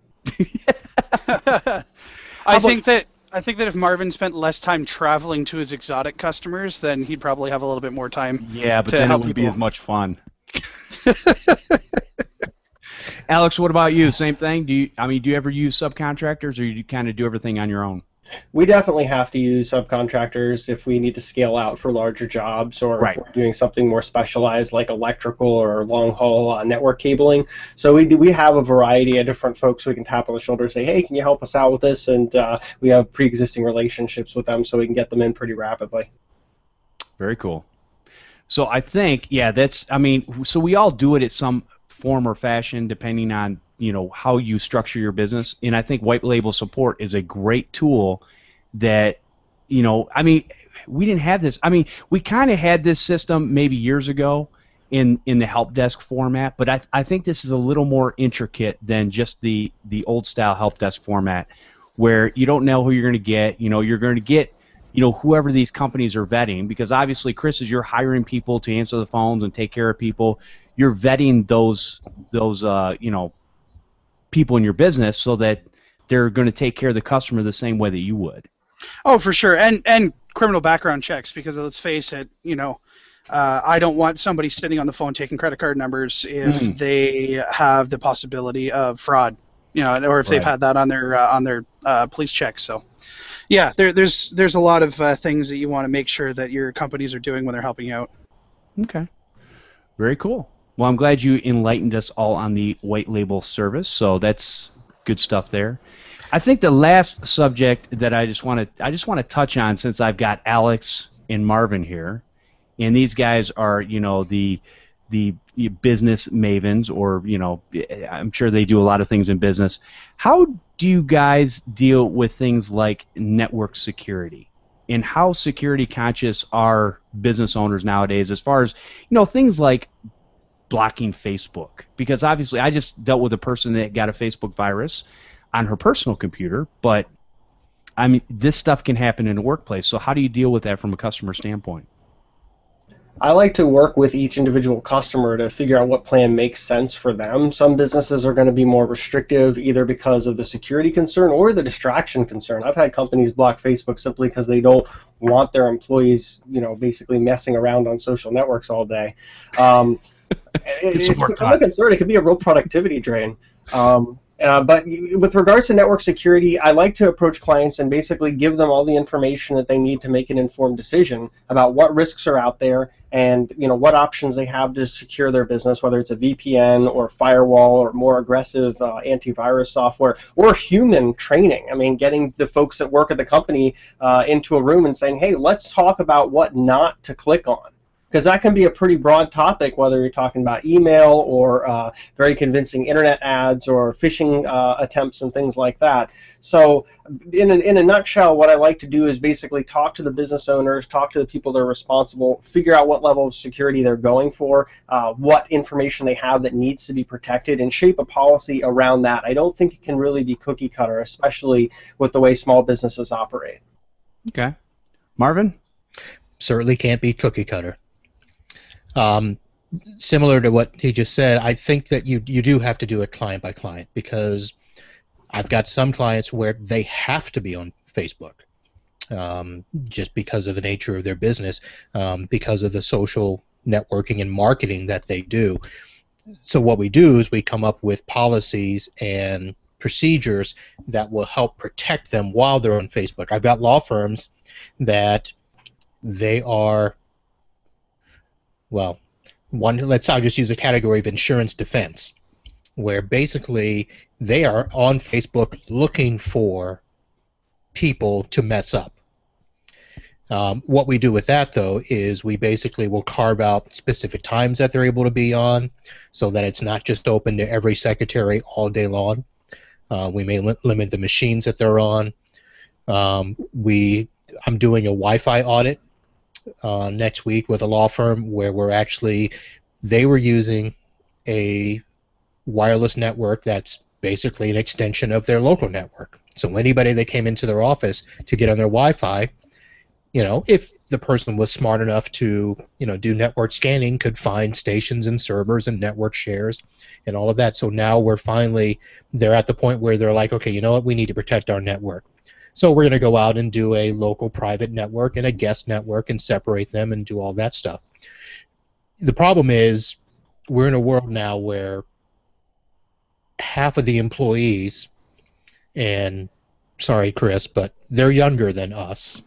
I think that if Marvin spent less time traveling to his exotic customers, then he'd probably have a little bit more time. Yeah, but then it wouldn't be as much fun. Alex, what about you? Same thing? Do you ever use subcontractors, or do you kind of do everything on your own? We definitely have to use subcontractors if we need to scale out for larger jobs, or if Right. we're doing something more specialized like electrical or long haul network cabling. So we have a variety of different folks we can tap on the shoulder and say, hey, can you help us out with this? And we have pre-existing relationships with them, so we can get them in pretty rapidly. Very cool. So I think, yeah, I mean, so we all do it at some form or fashion depending on, how you structure your business. And I think white label support is a great tool that, I mean, we didn't have this. I mean, we kind of had this system maybe years ago in the help desk format, but I think this is a little more intricate than just the old style help desk format, where you don't know who you're going to get. You're going to get whoever these companies are vetting, because obviously, Chris, as you're hiring people to answer the phones and take care of people, you're vetting those people in your business so that they're going to take care of the customer the same way that you would. Oh, for sure, and criminal background checks, because let's face it, I don't want somebody sitting on the phone taking credit card numbers if they have the possibility of fraud, or if they've had that on their police check. So, yeah, there's a lot of things that you want to make sure that your companies are doing when they're helping out. Okay, very cool. Well, I'm glad you enlightened us all on the white label service. So that's good stuff there. I think the last subject that I just want to touch on, since I've got Alex and Marvin here, and these guys are the business mavens, or I'm sure they do a lot of things in business. How do you guys deal with things like network security, and how security conscious are business owners nowadays, as far as things like blocking Facebook? Because obviously I just dealt with a person that got a Facebook virus on her personal computer, but I mean, this stuff can happen in a workplace. So how do you deal with that from a customer standpoint? I like to work with each individual customer to figure out what plan makes sense for them. Some businesses are going to be more restrictive, either because of the security concern or the distraction concern. I've had companies block Facebook simply because they don't want their employees, basically messing around on social networks all day. It's become a concern. It could be a real productivity drain. But with regards to network security, I like to approach clients and basically give them all the information that they need to make an informed decision about what risks are out there, and what options they have to secure their business, whether it's a VPN or firewall or more aggressive antivirus software or human training. I mean, getting the folks that work at the company into a room and saying, hey, let's talk about what not to click on. Because that can be a pretty broad topic, whether you're talking about email or very convincing internet ads or phishing attempts and things like that. So in a nutshell, what I like to do is basically talk to the business owners, talk to the people that are responsible, figure out what level of security they're going for, what information they have that needs to be protected, and shape a policy around that. I don't think it can really be cookie cutter, especially with the way small businesses operate. Okay. Marvin? Certainly can't be cookie cutter. Similar to what he just said, I think that you do have to do it client by client, because I've got some clients where they have to be on Facebook just because of the nature of their business, because of the social networking and marketing that they do. So what we do is we come up with policies and procedures that will help protect them while they're on Facebook. I've got law firms that they are, well, I'll just use a category of insurance defense, where basically they are on Facebook looking for people to mess up. What we do with that, though, is we basically will carve out specific times that they're able to be on, so that it's not just open to every secretary all day long. We may limit the machines that they're on. I'm doing a Wi-Fi audit next week with a law firm where they were using a wireless network that's basically an extension of their local network. So anybody that came into their office to get on their Wi-Fi, if the person was smart enough to, do network scanning, could find stations and servers and network shares and all of that. So now they're at the point where they're like, okay, you know what, we need to protect our network. So we're going to go out and do a local private network and a guest network and separate them and do all that stuff. The problem is we're in a world now where half of the employees and sorry, Chris, but they're younger than us.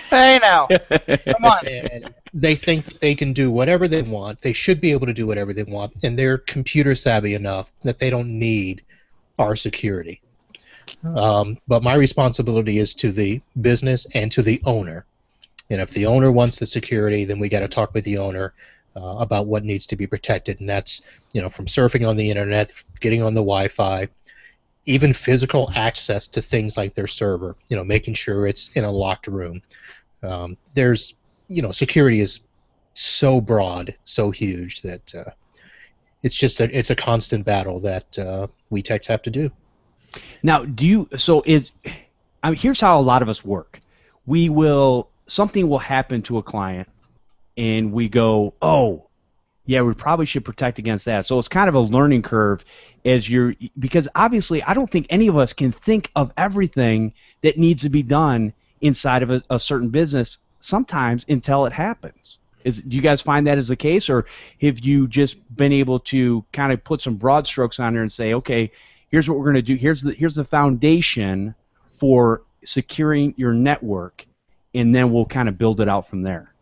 Hey now, come on. And they think they can do whatever they want. They should be able to do whatever they want, and they're computer savvy enough that they don't need our security. But my responsibility is to the business and to the owner. And if the owner wants the security, then we got to talk with the owner about what needs to be protected, and that's from surfing on the internet, getting on the Wi-Fi, even physical access to things like their server. Making sure it's in a locked room. There's security is so broad, so huge that it's a constant battle that we techs have to do. Now, here's how a lot of us work. Something will happen to a client, and we go, oh, yeah, we probably should protect against that. So it's kind of a learning curve because obviously I don't think any of us can think of everything that needs to be done inside of a certain business sometimes until it happens. Do you guys find that is the case, or have you just been able to kind of put some broad strokes on there and say, okay, here's what we're going to do. Here's the foundation for securing your network, and then we'll kind of build it out from there.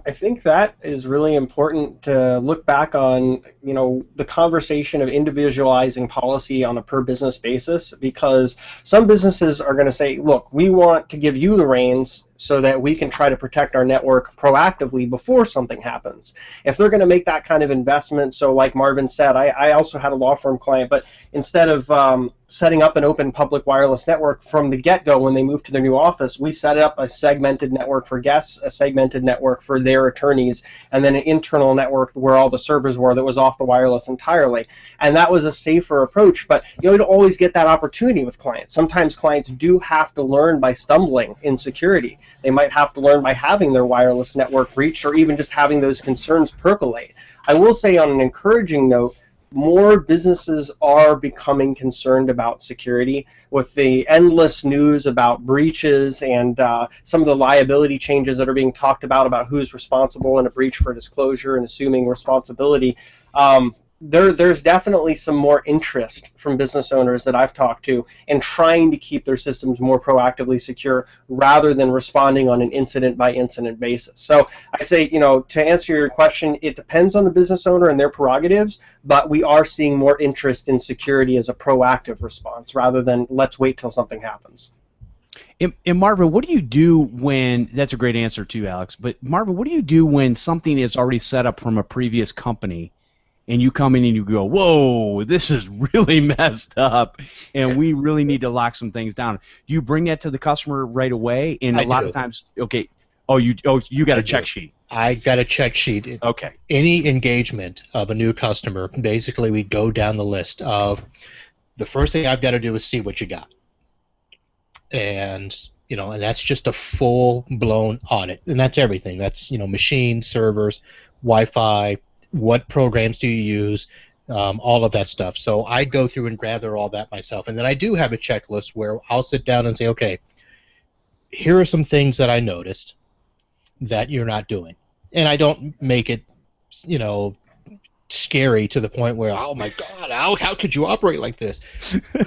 I think that is really important to look back on, the conversation of individualizing policy on a per business basis, because some businesses are going to say, look, we want to give you the reins so that we can try to protect our network proactively before something happens. If they're going to make that kind of investment, so like Marvin said, I also had a law firm client, but instead of setting up an open public wireless network from the get-go when they moved to their new office, we set up a segmented network for guests, a segmented network for their attorneys, and then an internal network where all the servers were that was off the wireless entirely. And that was a safer approach, but you don't always get that opportunity with clients. Sometimes clients do have to learn by stumbling in security. They might have to learn by having their wireless network breached, or even just having those concerns percolate. I will say, on an encouraging note, more businesses are becoming concerned about security with the endless news about breaches and some of the liability changes that are being talked about who's responsible in a breach for disclosure and assuming responsibility. There's definitely some more interest from business owners that I've talked to in trying to keep their systems more proactively secure rather than responding on an incident-by-incident basis. So I'd say, to answer your question, it depends on the business owner and their prerogatives, but we are seeing more interest in security as a proactive response rather than let's wait till something happens. And Marvin, what do you do when, that's a great answer too, Alex, but Marvin, what do you do when something is already set up from a previous company and you come in and you go, whoa, this is really messed up, and we really need to lock some things down? Do you bring that to the customer right away? And a lot of times, okay, you got a check sheet. I got a check sheet. Okay. Any engagement of a new customer, basically we go down the list of the first thing I've got to do is see what you got. And and that's just a full-blown audit, and that's everything. That's machines, servers, Wi-Fi, what programs do you use, all of that stuff. So I go through and gather all that myself, and then I do have a checklist where I'll sit down and say, okay, here are some things that I noticed that you're not doing, and I don't make it scary to the point where, oh my God, how could you operate like this?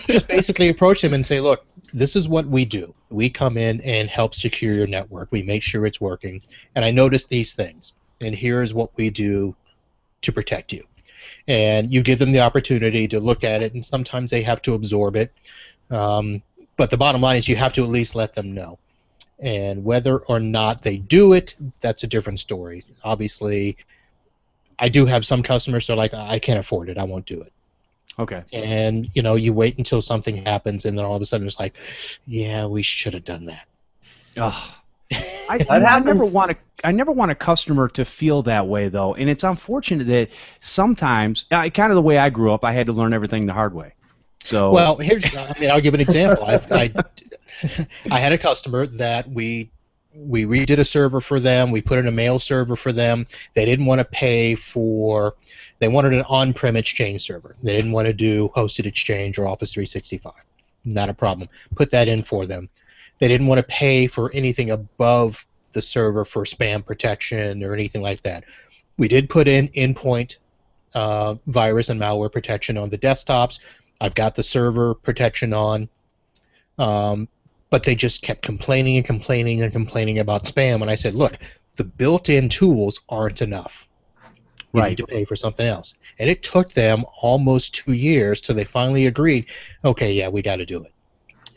Just basically approach them and say, look, this is what we do. We come in and help secure your network. We make sure it's working, and I noticed these things, and here's what we do to protect you. And you give them the opportunity to look at it, and sometimes they have to absorb it. But the bottom line is you have to at least let them know. And whether or not they do it, that's a different story. Obviously, I do have some customers that are like, I can't afford it, I won't do it. Okay. And you wait until something happens, and then all of a sudden it's like, yeah, we should have done that. Ugh. I never want a customer to feel that way, though, and it's unfortunate that sometimes, kind of the way I grew up, I had to learn everything the hard way. So well, I'll give an example. I had a customer that we redid a server for them. We put in a mail server for them. They didn't want to pay for. They wanted an on-prem Exchange server. They didn't want to do hosted Exchange or Office 365. Not a problem. Put that in for them. They didn't want to pay for anything above the server for spam protection or anything like that. We did put in endpoint virus and malware protection on the desktops. I've got the server protection on. but they just kept complaining and complaining and complaining about spam. And I said, look, the built-in tools aren't enough. You need to pay for something else. And it took them almost 2 years till they finally agreed, okay, yeah, we got to do it.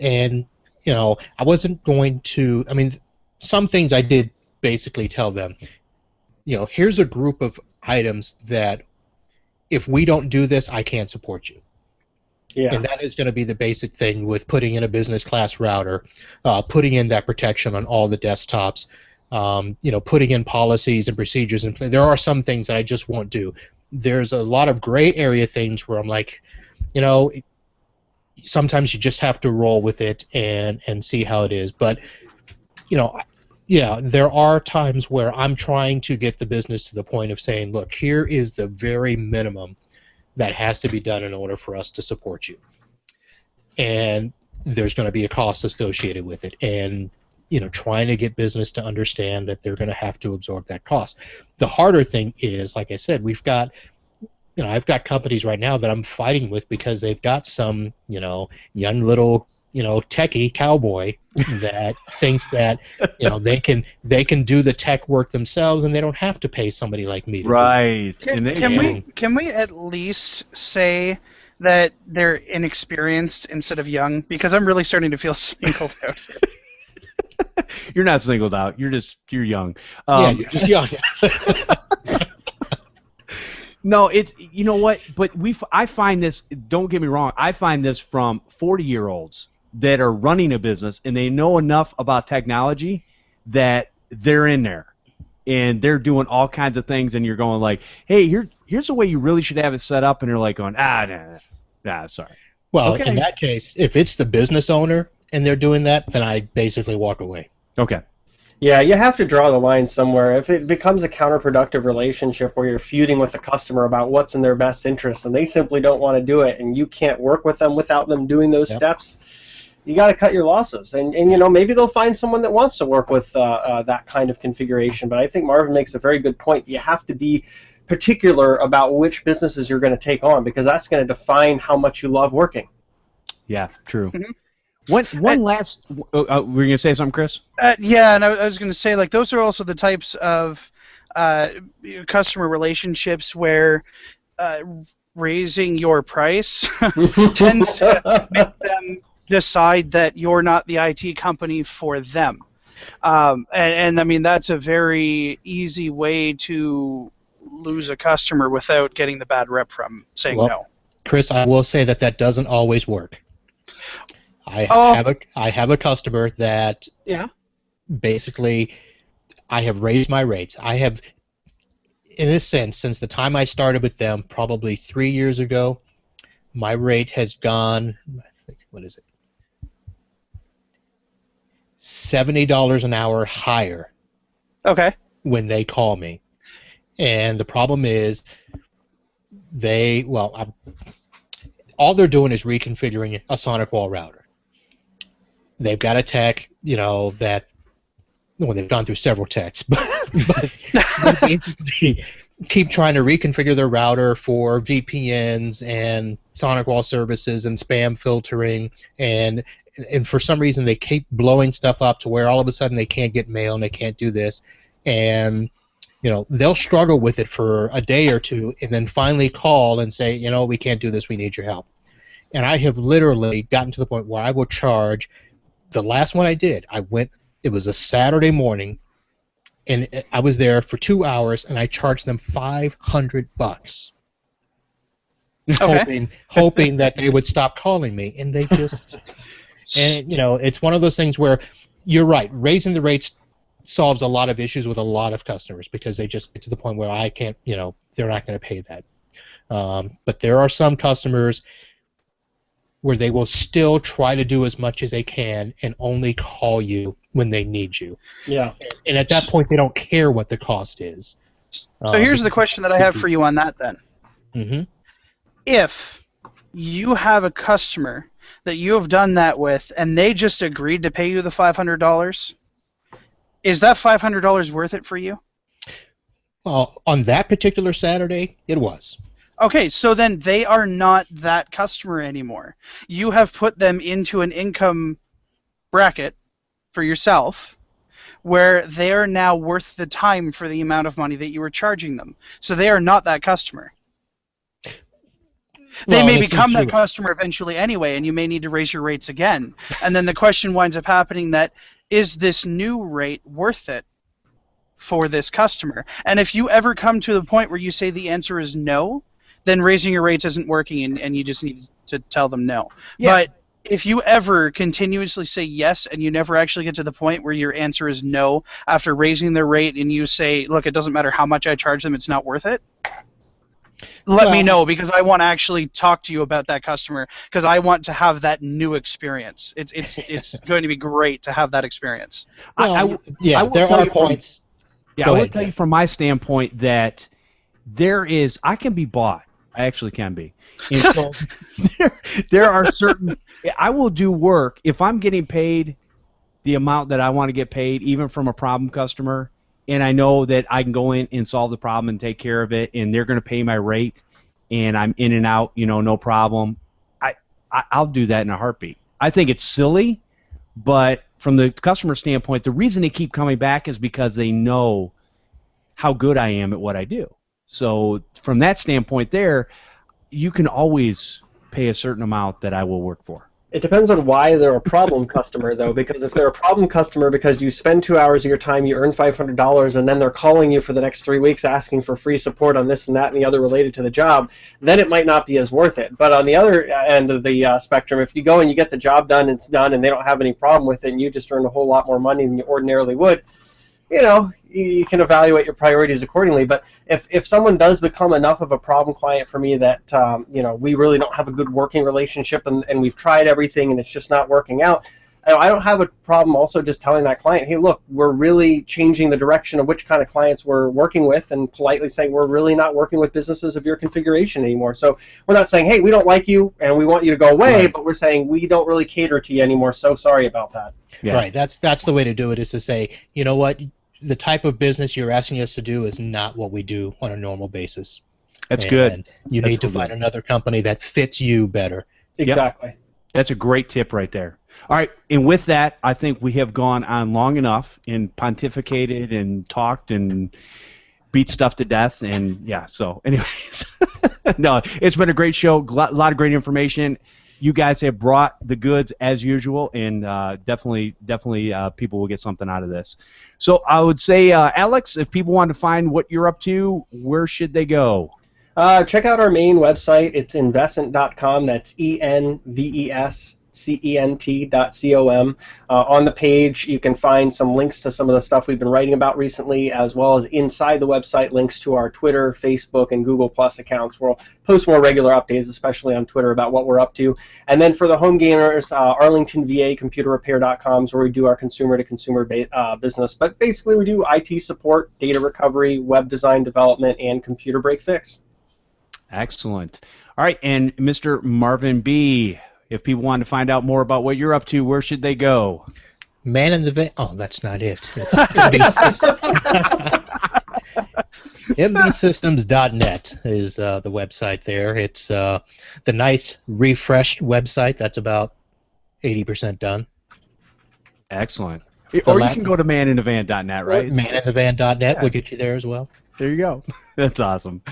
And, I wasn't going to, some things I did basically tell them, here's a group of items that if we don't do this, I can't support you. Yeah. And that is going to be the basic thing with putting in a business class router, putting in that protection on all the desktops, putting in policies and procedures. And there are some things that I just won't do. There's a lot of gray area things where I'm like, sometimes you just have to roll with it and see how it is. But, there are times where I'm trying to get the business to the point of saying, look, here is the very minimum that has to be done in order for us to support you. And there's going to be a cost associated with it. And, trying to get business to understand that they're going to have to absorb that cost. The harder thing is, like I said, we've got, I've got companies right now that I'm fighting with because they've got some, young little, techie cowboy that thinks that, they can do the tech work themselves and they don't have to pay somebody like me to do it. Can we at least say that they're inexperienced instead of young? Because I'm really starting to feel singled out. You're not singled out. You're young. You're just young. No, it's, you know what? But I find this. Don't get me wrong. I find this from 40-year-olds that are running a business and they know enough about technology that they're in there and they're doing all kinds of things. And you're going like, "Hey, here's the way you really should have it set up," and they're like going, nah, sorry. Well, in that case, if it's the business owner and they're doing that, then I basically walk away. Okay. Yeah, you have to draw the line somewhere. If it becomes a counterproductive relationship where you're feuding with the customer about what's in their best interest and they simply don't want to do it and you can't work with them without them doing those steps, you got to cut your losses. And maybe they'll find someone that wants to work with that kind of configuration. But I think Marvin makes a very good point. You have to be particular about which businesses you're going to take on because that's going to define how much you love working. Yeah, true. Mm-hmm. One last. Were you going to say something, Chris? Yeah, and I was going to say, like, those are also the types of customer relationships where raising your price tends to make them decide that you're not the IT company for them. And I mean, that's a very easy way to lose a customer without getting the bad rep from saying no. Chris, I will say that doesn't always work. I have a customer that basically I have raised my rates. I have, in a sense, since the time I started with them, probably 3 years ago, my rate has gone, what is it, $70 an hour higher. Okay. When they call me. And the problem is all they're doing is reconfiguring a sonic wall router. They've got a tech, that, they've gone through several techs, but they basically keep trying to reconfigure their router for VPNs and sonic wall services and spam filtering, and for some reason they keep blowing stuff up to where all of a sudden they can't get mail and they can't do this, and they'll struggle with it for a day or two and then finally call and say, we can't do this, we need your help. And I have literally gotten to the point where I will charge. The last one I did, it was a Saturday morning, and I was there for 2 hours, and I charged them $500, hoping that they would stop calling me, and they just, and it's one of those things where you're right, raising the rates solves a lot of issues with a lot of customers because they just get to the point where I can't, they're not going to pay that. But there are some customers where they will still try to do as much as they can and only call you when they need you. Yeah. And at that point, they don't care what the cost is. So here's the question that I have for you on that then. Mm-hmm. If you have a customer that you have done that with and they just agreed to pay you the $500, is that $500 worth it for you? Well, on that particular Saturday, it was. Okay, so then they are not that customer anymore. You have put them into an income bracket for yourself where they are now worth the time for the amount of money that you were charging them. So they are not that customer. They may become that customer eventually anyway, and you may need to raise your rates again. And then the question winds up happening that, is this new rate worth it for this customer? And if you ever come to the point where you say the answer is no, then raising your rates isn't working, and you just need to tell them no. Yeah. But if you ever continuously say yes and you never actually get to the point where your answer is no after raising their rate and you say, look, it doesn't matter how much I charge them, it's not worth it, let me know, because I want to actually talk to you about that customer, because I want to have that new experience. It's going to be great to have that experience. Well, there are points. I will tell you from my standpoint that I can be bought. I actually can be. And so there are certain, I will do work if I'm getting paid the amount that I want to get paid, even from a problem customer, and I know that I can go in and solve the problem and take care of it, and they're going to pay my rate, and I'm in and out, no problem. I'll do that in a heartbeat. I think it's silly, but from the customer standpoint, the reason they keep coming back is because they know how good I am at what I do. So from that standpoint there, you can always pay a certain amount that I will work for. It depends on why they're a problem customer, though, because if they're a problem customer because you spend 2 hours of your time, you earn $500, and then they're calling you for the next 3 weeks asking for free support on this and that and the other related to the job, then it might not be as worth it. But on the other end of the spectrum, if you go and you get the job done, it's done, and they don't have any problem with it, and you just earn a whole lot more money than you ordinarily would, you can evaluate your priorities accordingly. But if someone does become enough of a problem client for me that we really don't have a good working relationship and we've tried everything and it's just not working out, I don't have a problem also just telling that client, hey, look, we're really changing the direction of which kind of clients we're working with, and politely saying we're really not working with businesses of your configuration anymore. So we're not saying, hey, we don't like you and we want you to go away, right, but we're saying we don't really cater to you anymore, so sorry about that. Yeah. Right, that's the way to do it, is to say, you know what, the type of business you're asking us to do is not what we do on a normal basis. That's good. You need to find another company that fits you better. Exactly. Yep. That's a great tip right there. All right, and with that, I think we have gone on long enough and pontificated and talked and beat stuff to death, and so anyways. No, it's been a great show, a lot of great information. You guys have brought the goods as usual, and definitely people will get something out of this. So I would say, Alex, if people want to find what you're up to, where should they go? Check out our main website. It's investcent.com. That's ENVESCENT.com. On the page, you can find some links to some of the stuff we've been writing about recently, as well as inside the website links to our Twitter, Facebook, and Google Plus accounts. We'll post more regular updates, especially on Twitter, about what we're up to. And then for the home gamers, ArlingtonVAComputerrepair.com is where we do our consumer-to-consumer business. But basically, we do IT support, data recovery, web design development, and computer break fix. Excellent. All right, and Mr. Marvin Bee, if people want to find out more about what you're up to, where should they go? Man in the Van. Oh, that's not it. It's mbsystems.net is the website there. It's the nice refreshed website. That's about 80% done. Excellent. Or you can go to maninthevan.net, right? Maninthevan.net will get you there as well. There you go. That's awesome.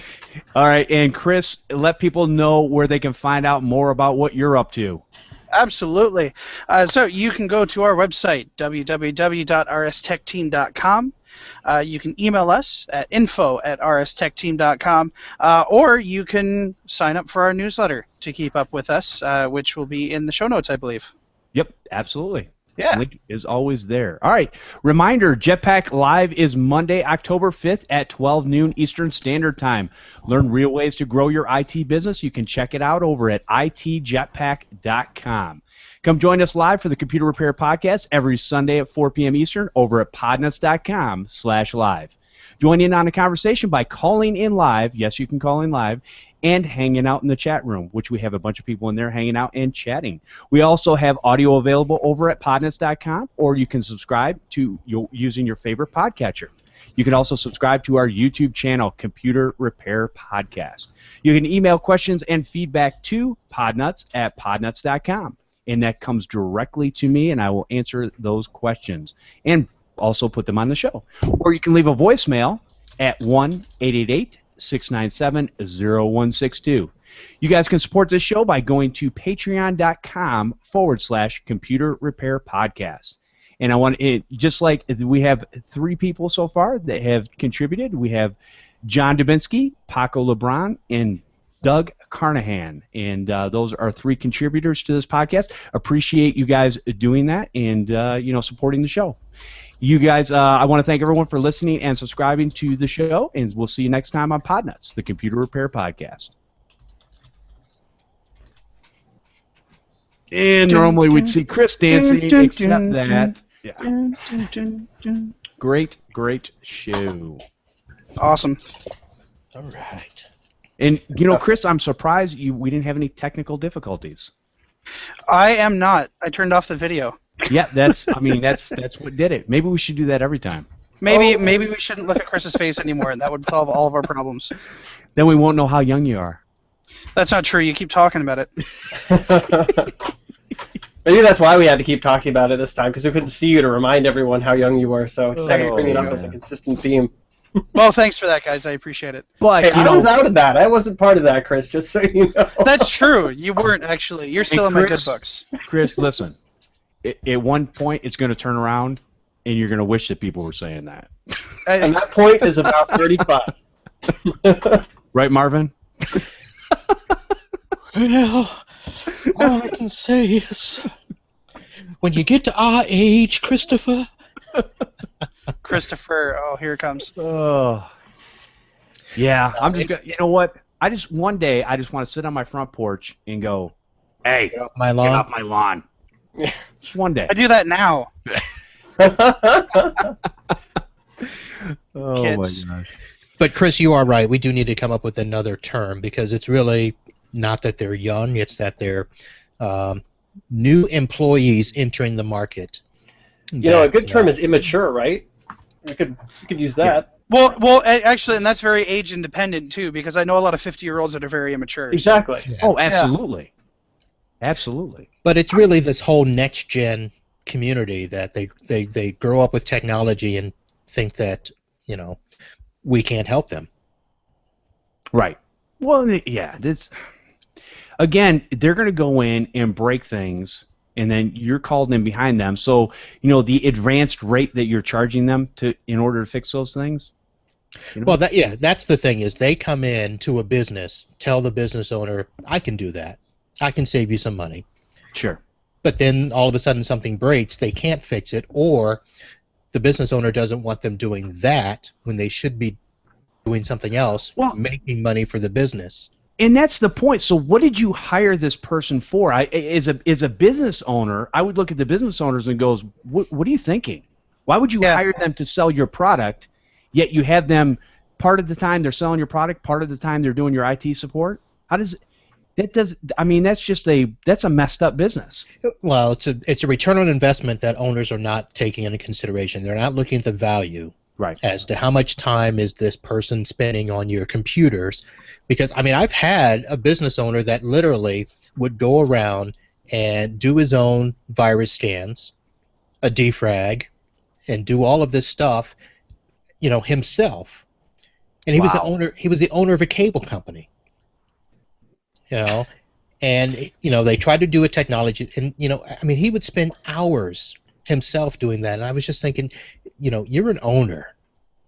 All right, and Chris, let people know where they can find out more about what you're up to. Absolutely. So you can go to our website, www.rstechteam.com. You can email us at info@rstechteam.com, or you can sign up for our newsletter to keep up with us, which will be in the show notes, I believe. Yep, absolutely. Yeah. Link is always there. All right. Reminder, Jetpack Live is Monday, October 5th at 12 noon Eastern Standard Time. Learn real ways to grow your IT business. You can check it out over at itjetpack.com. Come join us live for the Computer Repair Podcast every Sunday at 4 p.m. Eastern over at podnutz.com/live. Join in on the conversation by calling in live. Yes, you can call in live. And hanging out in the chat room, which we have a bunch of people in there hanging out and chatting. We also have audio available over at podnutz.com, or you can subscribe to using your favorite podcatcher. You can also subscribe to our YouTube channel, Computer Repair Podcast. You can email questions and feedback to podnutz@podnutz.com. and that comes directly to me, and I will answer those questions and also put them on the show. Or you can leave a voicemail at 1-888-697-0162. You guys can support this show by going to patreon.com/computer repair podcast. And I want it, just like we have 3 people so far that have contributed. We have John Dubinsky, Paco LeBron, and Doug Carnahan. And those are 3 contributors to this podcast. Appreciate you guys doing that and supporting the show. You guys, I want to thank everyone for listening and subscribing to the show, and we'll see you next time on Podnutz, the Computer Repair Podcast. And normally we'd see Chris dancing, except that. Yeah. Great show. Awesome. All right. And, Chris, I'm surprised we didn't have any technical difficulties. I am not. I turned off the video. Yeah, that's what did it. Maybe we should do that every time. Maybe we shouldn't look at Chris's face anymore, and that would solve all of our problems. Then we won't know how young you are. That's not true. You keep talking about it. Maybe that's why we had to keep talking about it this time, because we couldn't see you to remind everyone how young you were. So it's like bringing it up as a consistent theme. Well, thanks for that, guys. I appreciate it. But hey, I was out of that. I wasn't part of that, Chris, just so you know. That's true. You weren't, actually. You're still in my good books. Chris, listen. At one point, it's going to turn around, and you're going to wish that people were saying that. And that point is about 35. Right, Marvin? Well, all I can say is, when you get to our age, Christopher. Christopher, oh, here it comes. Oh. Yeah, I'm just going to, you know what? One day, I just want to sit on my front porch and go, hey, get off my lawn. Just one day. I do that now. Oh, Kids. my gosh. But, Chris, you are right. We do need to come up with another term, because it's really not that they're young, it's that they're new employees entering the market. A good term is immature, right? You could use that. Yeah. Well, actually, and that's very age independent too, because I know a lot of 50-year-olds that are very immature. Exactly. Yeah. Oh, absolutely. Yeah. Absolutely. But it's really this whole next gen community that they grow up with technology and think that, we can't help them. Right. Well, yeah, again, they're going to go in and break things, and then you're called in behind them. So, the advanced rate that you're charging them in order to fix those things. Well, that's the thing is they come in to a business, tell the business owner, I can do that. I can save you some money. Sure. But then all of a sudden something breaks, they can't fix it, or the business owner doesn't want them doing that when they should be doing something else, making money for the business. And that's the point. So what did you hire this person for? As a business owner, I would look at the business owners and goes, what are you thinking? Why would you hire them to sell your product, yet you have them part of the time they're selling your product, part of the time they're doing your IT support? That's a messed up business. Well, it's a return on investment that owners are not taking into consideration. They're not looking at the value. Right. As to how much time is this person spending on your computers. Because, I've had a business owner that literally would go around and do his own virus scans, a defrag, and do all of this stuff, himself. And he was the owner of a cable company. And they tried to do a technology, and he would spend hours himself doing that. And I was just thinking, you're an owner.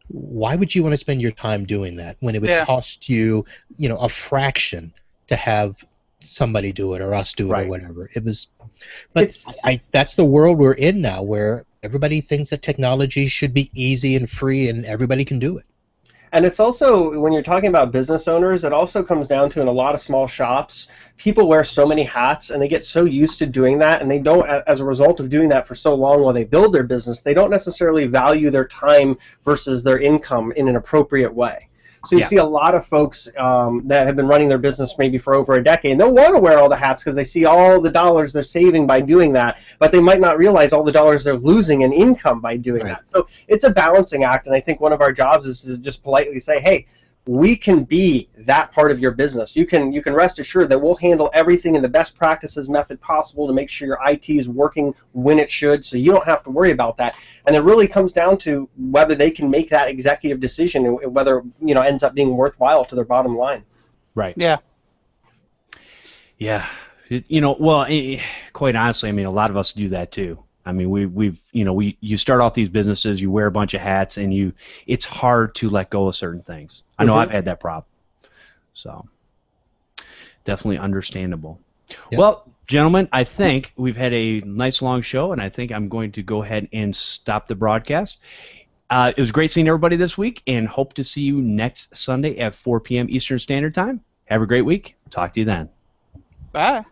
Why would you want to spend your time doing that when it would cost you, a fraction to have somebody do it or us do it or whatever? It was, but that's the world we're in now, where everybody thinks that technology should be easy and free and everybody can do it. And it's also, when you're talking about business owners, it also comes down to, in a lot of small shops, people wear so many hats and they get so used to doing that, and they don't, as a result of doing that for so long while they build their business, they don't necessarily value their time versus their income in an appropriate way. So you see a lot of folks that have been running their business maybe for over a decade, and they'll want to wear all the hats because they see all the dollars they're saving by doing that, but they might not realize all the dollars they're losing in income by doing that. So it's a balancing act, and I think one of our jobs is to just politely say, hey, we can be that part of your business. You can rest assured that we'll handle everything in the best practices method possible to make sure your IT is working when it should, so you don't have to worry about that. And it really comes down to whether they can make that executive decision and whether ends up being worthwhile to their bottom line. Right. Yeah. Yeah. Quite honestly, I mean, a lot of us do that too. I mean, you start off these businesses, you wear a bunch of hats, and it's hard to let go of certain things. I know I've had that problem. So, definitely understandable. Yep. Well, gentlemen, I think we've had a nice long show, and I think I'm going to go ahead and stop the broadcast. It was great seeing everybody this week, and hope to see you next Sunday at 4 p.m. Eastern Standard Time. Have a great week. Talk to you then. Bye.